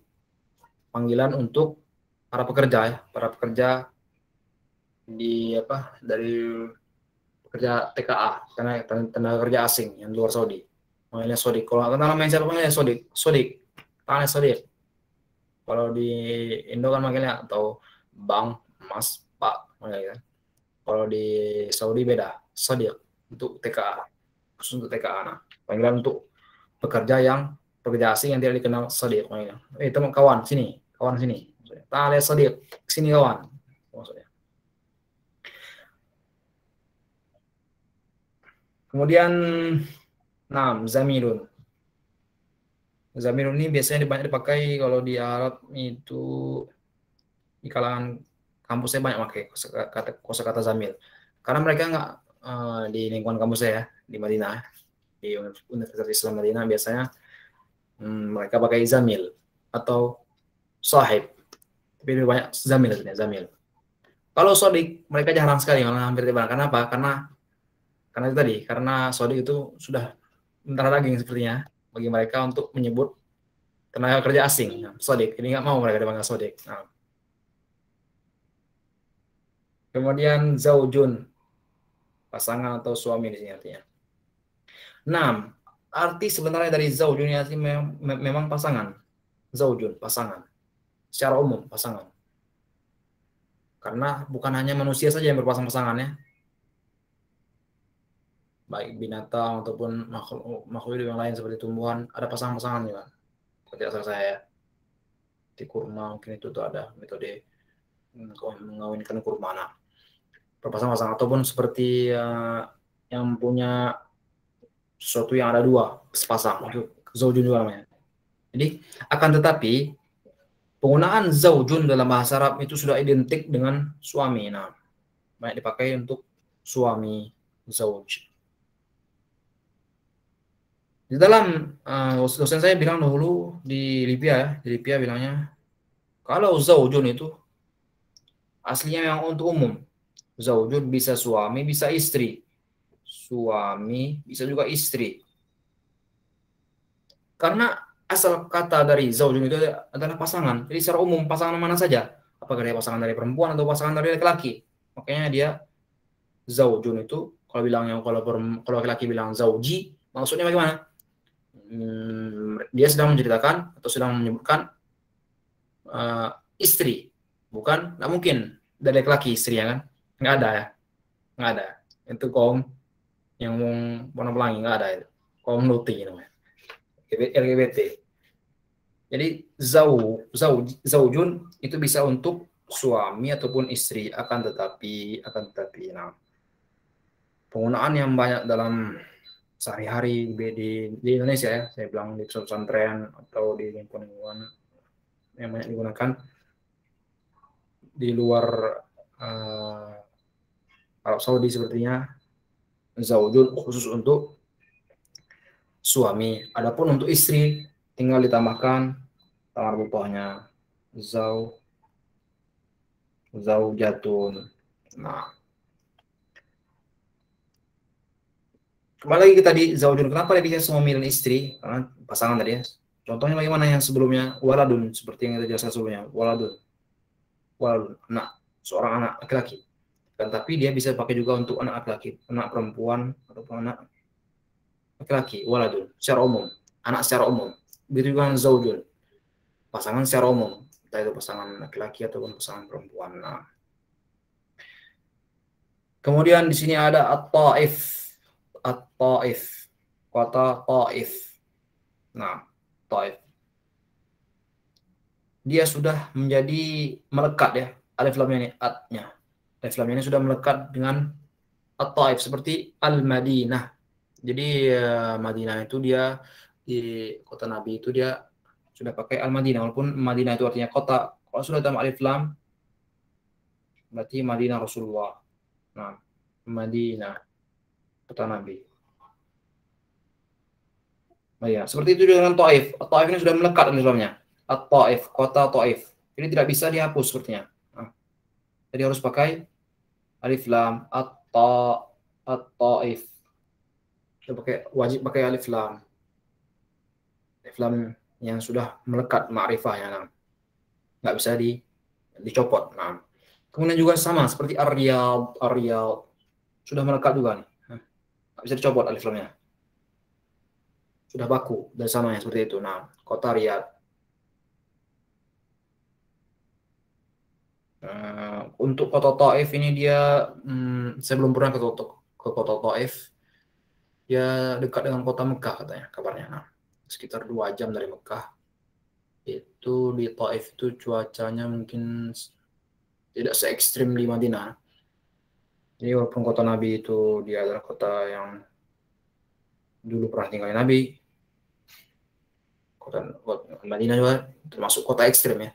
Panggilan untuk para pekerja ya, para pekerja di apa? Dari pekerja TKA, tenaga kerja asing yang luar Saudi. Namanya sadiq. Kalau kata namanya siapa panggilnya sadiq, sadiq, tanah sadiq. Kalau di Indo kan manggilnya atau bang, mas, pak, manggilnya. Kalau di Saudi beda, sadiq untuk TKA, khusus untuk TKA. Nah, panggilan untuk pekerja asing yang tidak dikenal sadiq. Teman kawan sini, Ta'ala sadiq, sini kawan. Maksudnya. Kemudian, zamilun. Zamilun ini biasanya banyak dipakai kalau di Arab itu di kalangan kampusnya banyak pakai kosakata zamil. Karena mereka nggak di lingkungan kampus saya di Madinah, di Universitas Islam Madinah biasanya mereka pakai zamil atau sahib. Tapi lebih banyak zamil sebenarnya, zamil. Kalau sodik mereka jarang sekali, malah hampir tidak. Kenapa? Karena itu tadi, karena sodik itu sudah mendarah daging sepertinya bagi mereka untuk menyebut tenaga kerja asing. Nah, sodik, ini nggak mau mereka dipanggil sodik. Nah. Kemudian zaujun, pasangan atau suami di sini artinya. 6. Arti sebenarnya dari zaujun ini artinya memang pasangan. Zaujun, pasangan. Secara umum, pasangan. Karena bukan hanya manusia saja yang berpasang-pasangannya. Baik binatang ataupun makhluk hidup yang lain seperti tumbuhan, ada pasang-pasangan juga. Seperti asal saya. Di kurma mungkin itu tuh ada metode mengawinkan kurma. Nah, berpasang-pasang ataupun seperti yang punya sesuatu yang ada dua sepasang, itu zaujun juga namanya. Jadi akan tetapi penggunaan zaujun dalam bahasa Arab itu sudah identik dengan suami. Nah, banyak dipakai untuk suami, zauj. Di dalam dosen saya bilang dahulu di Libya bilangnya kalau zaujun itu aslinya yang untuk umum. Zaujun bisa suami, bisa istri. Suami bisa juga istri. Karena asal kata dari zaujun itu adalah pasangan. Jadi secara umum pasangan mana saja. Apakah dia pasangan dari perempuan atau pasangan dari laki-laki. Makanya dia zaujun itu kalau laki-laki bilang zauji, maksudnya bagaimana? Dia sedang menceritakan atau sedang menyebutkan istri, bukan, nggak mungkin dari laki-laki istri ya kan, nggak ada itu kaum yang warna pelangi, nggak ada itu kaum Luti namanya, LGBT. Jadi zaujun itu bisa untuk suami ataupun istri, akan tetapi nah, penggunaan yang banyak dalam sehari-hari di Indonesia ya, saya bilang di pesantren atau di lingkungan yang banyak digunakan di luar Arab Saudi sepertinya, zaujun khusus untuk suami. Adapun untuk istri tinggal ditambahkan marbutahnya zaujatun. Nah, kembali lagi tadi zaujun. Kenapa dia bisa suami dan istri? Karena pasangan tadi ya. Contohnya bagaimana yang sebelumnya waladun, seperti yang kita jelaskan sebelumnya, waladun, anak, seorang anak laki-laki. Kan tapi dia bisa pakai juga untuk anak laki, anak perempuan ataupun anak laki-laki, waladun secara umum, anak secara umum. Begitu juga zaujun, pasangan secara umum, entah itu pasangan laki-laki ataupun pasangan perempuan. Nah, kemudian di sini ada at-Taif, at-Taif, kota Taif. Nah, Taif, dia sudah menjadi melekat ya, alif lam ini at-nya. Alif lam ini sudah melekat dengan at-Taif seperti Al-Madinah. Jadi Madinah itu dia di kota Nabi itu dia sudah pakai Al-Madinah, walaupun Madinah itu artinya kota. Kalau sudah tambah alif lam berarti Madinah Rasulullah. Nah, Madinah kota Nabi. Ya, seperti itu dengan Taif. Taif ini sudah melekat alif lamnya. At-Taif, kota Taif. Ini tidak bisa dihapus sepertinya. Nah, jadi harus pakai alif lam at-Taif. Wajib pakai alif lam yang sudah melekat ma'rifahnya. Nah, nggak bisa dicopot. Nah, kemudian juga sama seperti Ar-Riyadh sudah melekat juga nih. Nah, nggak bisa dicopot alif lamnya. Sudah baku dan samanya seperti itu. Nah, kota Riyadh. Untuk kota Taif ini dia saya belum pernah ke kota Taif. Ya dekat dengan kota Mekah katanya kabarnya. Nah, sekitar 2 jam dari Mekah. Itu di Taif itu cuacanya mungkin tidak se ekstrim di Madinah. Jadi walaupun kota Nabi itu dia adalah kota yang dulu pernah tinggal Nabi, kota Madinah juga termasuk kota ekstrim ya.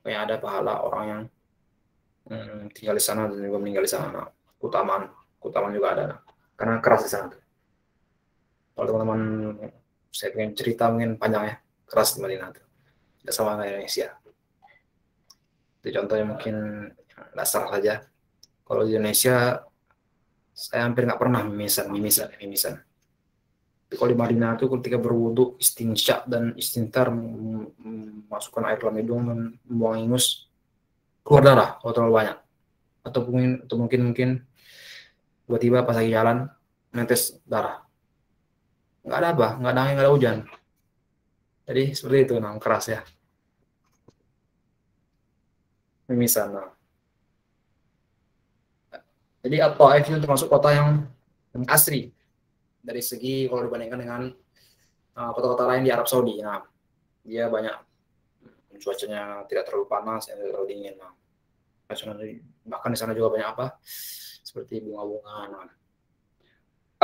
Kayak ada pahala orang yang tinggal di sana dan juga meninggal di sana. Nah, keutamaan juga ada. Nah, karena keras di sana. Kalau teman-teman saya pengen cerita mungkin panjang ya, keras di Madinah itu. Tidak sama kayak Indonesia. Itu contohnya mungkin dasar saja. Kalau di Indonesia saya hampir nggak pernah mimisan. Tapi kalau di Madinah itu ketika berwudu, istinsya dan istintar, masukkan air dalam hidung dan membuang ingus, keluar darah kalau terlalu banyak. Atau mungkin tiba-tiba pas lagi jalan menetes darah. Nggak ada apa, nggak ada angin, nggak ada hujan. Jadi seperti itu, nah keras ya. Mimisan. Nah. Jadi At-Taif itu termasuk kota yang asri dari segi kalau dibandingkan dengan kota-kota lain di Arab Saudi. Nah, dia banyak cuacanya tidak terlalu panas, tidak terlalu dingin. Nah, bahkan di sana juga banyak apa? Seperti bunga-bunga. Nah.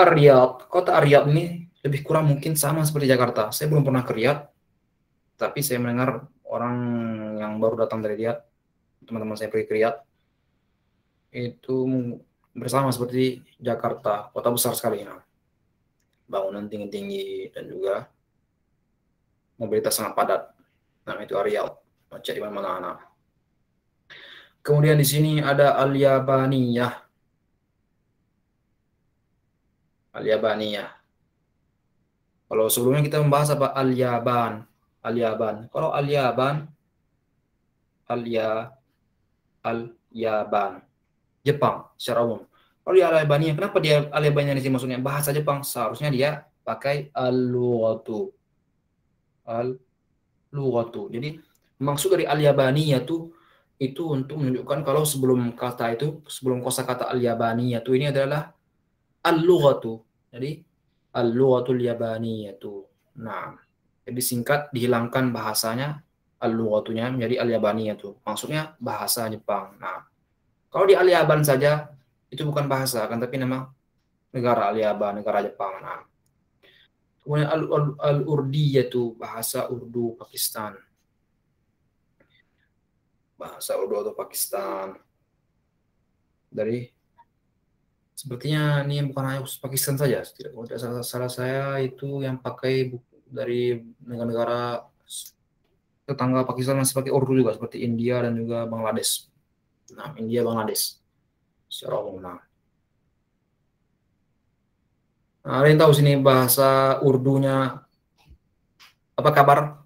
Riyadh, kota Riyadh ini lebih kurang mungkin sama seperti Jakarta. Saya belum pernah ke Riyadh, tapi saya mendengar orang yang baru datang dari Riyadh, teman-teman saya pergi ke Riyadh, itu bersama seperti Jakarta, kota besar sekali. Nah, bangunan tinggi-tinggi dan juga mobilitas sangat padat. Nah, itu Riyadh, macet di mana-mana. Kemudian di sini ada Al-Yabaniyah. Al-Yabaniyah. Kalau sebelumnya kita membahas apa? Al-Yaban. Kalau Al-Yaban, Al-Yaban. Jepang secara umum. Kalau di Al-Yabaniyah, kenapa dia Al-Yabaniyah di sini maksudnya bahasa Jepang? Seharusnya dia pakai al-lughatu. Al-lughatu. Jadi maksud dari Al-Yabaniyah itu untuk menunjukkan kalau sebelum kosakata Al-Yabaniyah ini adalah al-lughatu. Jadi al-lughatul yabaniyatu. Nah, jadi singkat dihilangkan bahasanya al-lughatunya menjadi al-yabaniyatu. Maksudnya bahasa Jepang. Nah, kalau di Al-Yaban saja itu bukan bahasa kan, tapi nama negara Al-Yaban, negara Jepang. Nah, kemudian al-urdiyatu, bahasa Urdu Pakistan. Bahasa Urdu atau Pakistan. Sepertinya ini bukan hanya Pakistan saja. Tidak salah saya itu yang pakai dari negara-negara tetangga Pakistan masih pakai Urdu juga, seperti India dan juga Bangladesh. Nah, India, Bangladesh secara umum. Nah, ada yang tahu sini bahasa Urdunya apa kabar?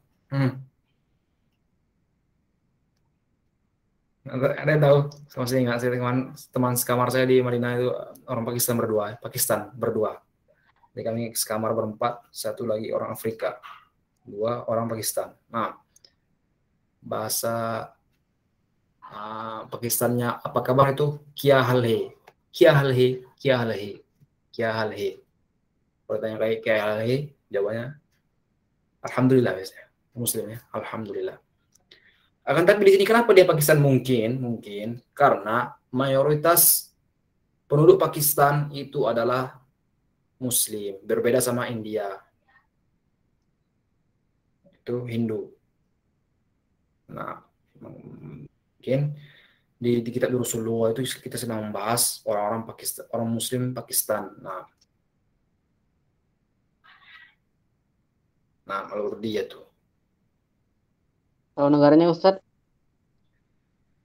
Ada yang tahu? Saya masih ingat saya teman sekamar saya di Madinah itu orang Pakistan berdua. Jadi kami sekamar berempat, satu lagi orang Afrika, dua orang Pakistan. Nah, bahasa Pakistannya apa kabar itu? Kya hal hai, kya hal hai, kya hal hai, kya hal hai. Kalau tanya kayak kya hal hai, jawabannya alhamdulillah biasanya. Muslim ya, alhamdulillah. Akan tapi di sini kenapa dia Pakistan mungkin karena mayoritas penduduk Pakistan itu adalah Muslim, berbeda sama India. Itu Hindu. Nah, mungkin di kitab Rasulullah itu kita sedang membahas orang-orang Pakistan, orang Muslim Pakistan. Nah, kalau dia tuh. Kalau negaranya Ustadz?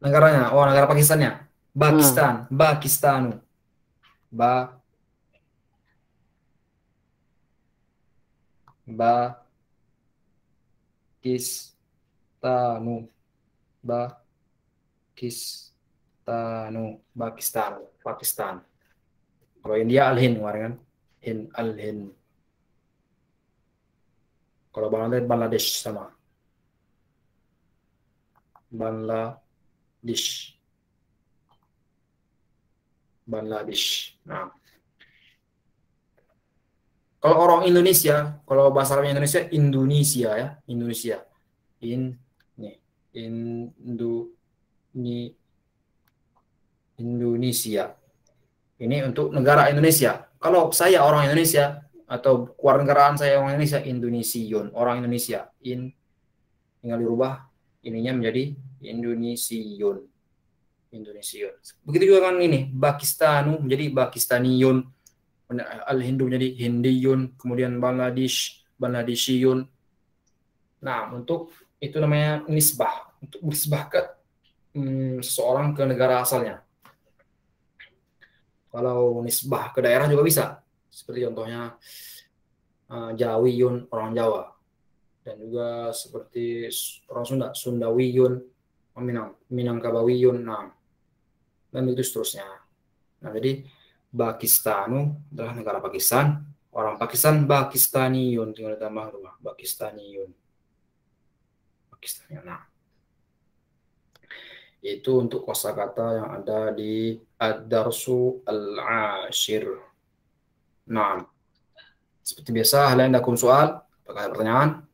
Negaranya, negara Pakistannya. Pakistan, Pakistanu. Pakistan. Kalau India Al-Hind kemarin kan, Al-Hind. Kalau Bangladesh sama. Bangladesh. Nah, kalau orang Indonesia, kalau bahasa Arabnya Indonesia, Indonesia ya, Indonesia. Indonesia. Ini untuk negara Indonesia. Kalau saya orang Indonesia atau kewarganegaraan saya orang Indonesia, Indonesiun, orang Indonesia. Tinggal dirubah ininya menjadi Indonesiun. Begitu juga kan ini, Pakistanu menjadi Pakistaniun, Al-Hindu menjadi Hindiyun, kemudian Bangladeshiyun. Nah, untuk itu namanya nisbah, untuk menisbahkan seseorang ke negara asalnya. Kalau nisbah ke daerah juga bisa, seperti contohnya Jawiyun, orang Jawa, dan juga seperti orang Sunda, Sundawiyun, Minangkabawiyun, dan itu seterusnya. Nah, jadi Pakistanu adalah negara Pakistan, orang Pakistan Pakistaniyun, tinggal ditambah rumah Pakistaniyun. Nah, itu untuk kosakata yang ada di Ad-Darsu Al-Ashir. Nah, seperti biasa, hal yang ada soal, apakah ada pertanyaan?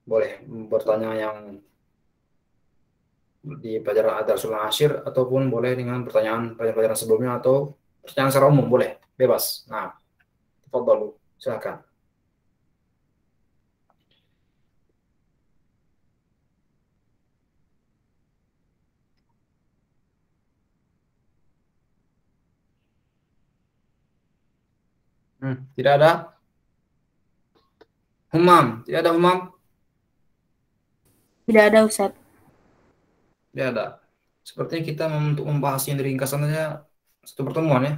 Boleh bertanya yang di pelajaran Ad-Darsul Ashir ataupun boleh dengan pertanyaan pelajaran sebelumnya atau pertanyaan secara umum, boleh, bebas. Nah, tafadhalu, silakan. Tidak ada? Humam, tidak ada Humam? Tidak ada Ustaz. Tidak ada. Sepertinya kita untuk membahas yang ringkasan saja satu pertemuan ya.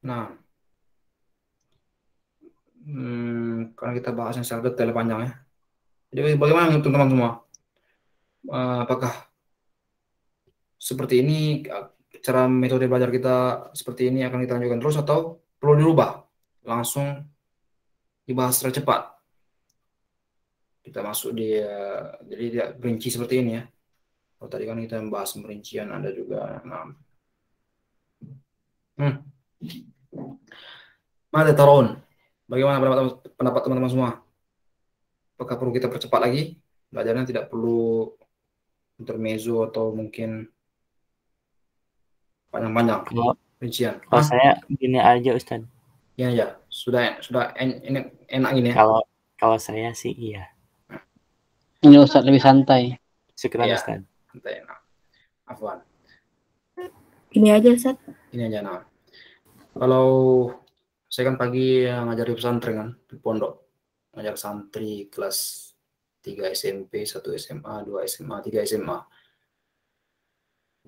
Nah, karena kita bahasnya secara detail panjang ya. Jadi bagaimana menurut teman-teman semua? Apakah seperti ini cara metode belajar kita seperti ini akan kita lanjutkan terus atau perlu dirubah? Langsung dibahas secara cepat. Kita masuk di jadi tidak rinci seperti ini ya. Kalau tadi kan kita membahas perincian, ada juga. Mada taron. Bagaimana pendapat teman-teman semua? Apakah perlu kita percepat lagi? Belajarnya tidak perlu intermezzo atau mungkin panjang-panjang rincian. Kalau saya gini aja Ustaz. Ya ya, sudah enak gini ya. Kalau saya sih iya. Ini Ustaz lebih santai. Syukur Iya. Ustaz. Santai, nah. Afwan. Ini aja Ustaz. Ini aja nah. Kalau saya kan pagi ngajar di pesantren kan, di pondok. Ngajar santri kelas 3 SMP, 1 SMA, 2 SMA, 3 SMA.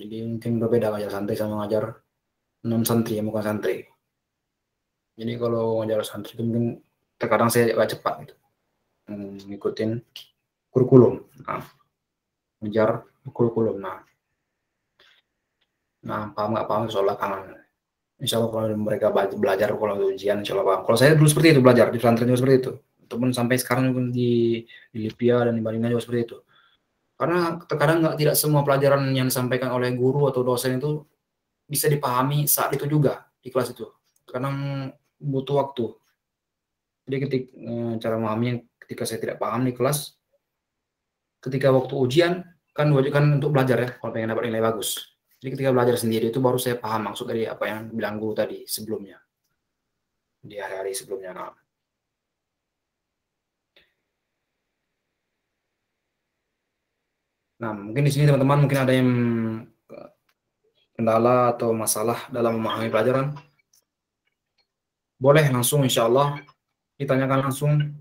Jadi mungkin berbeda ngajar santri sama ngajar non santri yang bukan santri. Jadi kalau ngajar santri itu mungkin terkadang saya agak cepat gitu, ngikutin kurikulum. Nah, mengejar kurikulum. Nah, paham nggak paham soal belakangan. Insya Allah kalau mereka belajar kalau ujian, insya Allah paham. Kalau saya dulu seperti itu belajar di pesantren juga seperti itu. Ataupun sampai sekarang pun di Libya dan di Madinah juga seperti itu. Karena terkadang tidak semua pelajaran yang disampaikan oleh guru atau dosen itu bisa dipahami saat itu juga di kelas itu. Kadang butuh waktu. Jadi cara memahaminya ketika saya tidak paham di kelas, ketika waktu ujian kan wajib kan untuk belajar ya kalau pengen dapat nilai bagus. Jadi ketika belajar sendiri itu baru saya paham maksud dari apa yang bilang guru tadi sebelumnya di hari-hari sebelumnya. Nah, mungkin di sini teman-teman mungkin ada yang kendala atau masalah dalam memahami pelajaran. Boleh langsung insya Allah ditanyakan langsung.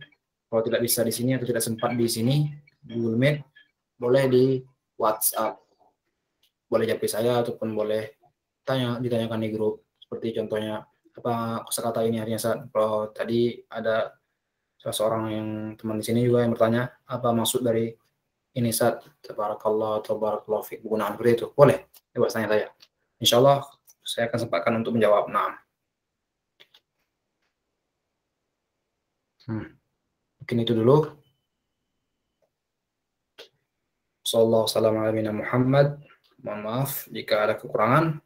Kalau tidak bisa di sini atau tidak sempat di sini Google Meet, boleh di WhatsApp. Boleh japri saya ataupun boleh ditanyakan di grup. Seperti contohnya apa kosakata ini artinya saat kalau tadi ada salah seorang yang teman di sini juga yang bertanya apa maksud dari ini saat tabarakallah atau barakallahu fiik penggunaan seperti itu. Boleh coba tanya saya. Insya Allah saya akan sempatkan untuk menjawab. Mungkin itu dulu. Sallallahu alaihi wasallam Muhammad. Mohon maaf jika ada kekurangan.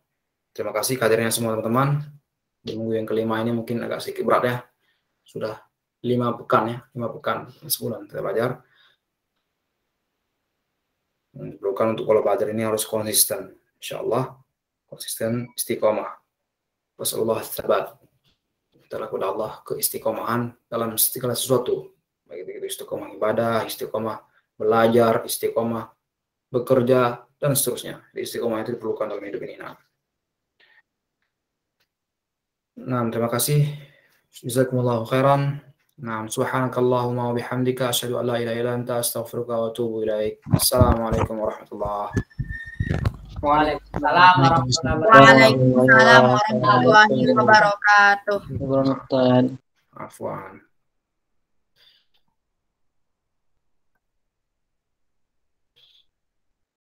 Terima kasih kehadirannya semua teman-teman. Di minggu yang kelima ini mungkin agak sedikit berat ya. Sudah 5 pekan ya, 5 pekan sebulan kita belajar. Diperlukan untuk kalau belajar ini harus konsisten. Insyaallah konsisten istiqomah. Wasallallahu sabat. Kita kepada Allah keistiqomahan dalam segala sesuatu. Baik itu istiqomah ibadah, istiqomah belajar, istiqomah bekerja dan seterusnya. Jadi istiqomah itu diperlukan dalam hidup ini. Nah, terima kasih. Jazakumullahu khairan. Nah, subhanakallahumma wa bihamdika asyhadu an la ilaha illa anta astaghfiruka wa atubu ilaik. Assalamualaikum warahmatullahi wabarakatuh. Waalaikumsalam Waalaikumsalam warahmatullahi wabarakatuh. Afwan. Afwan.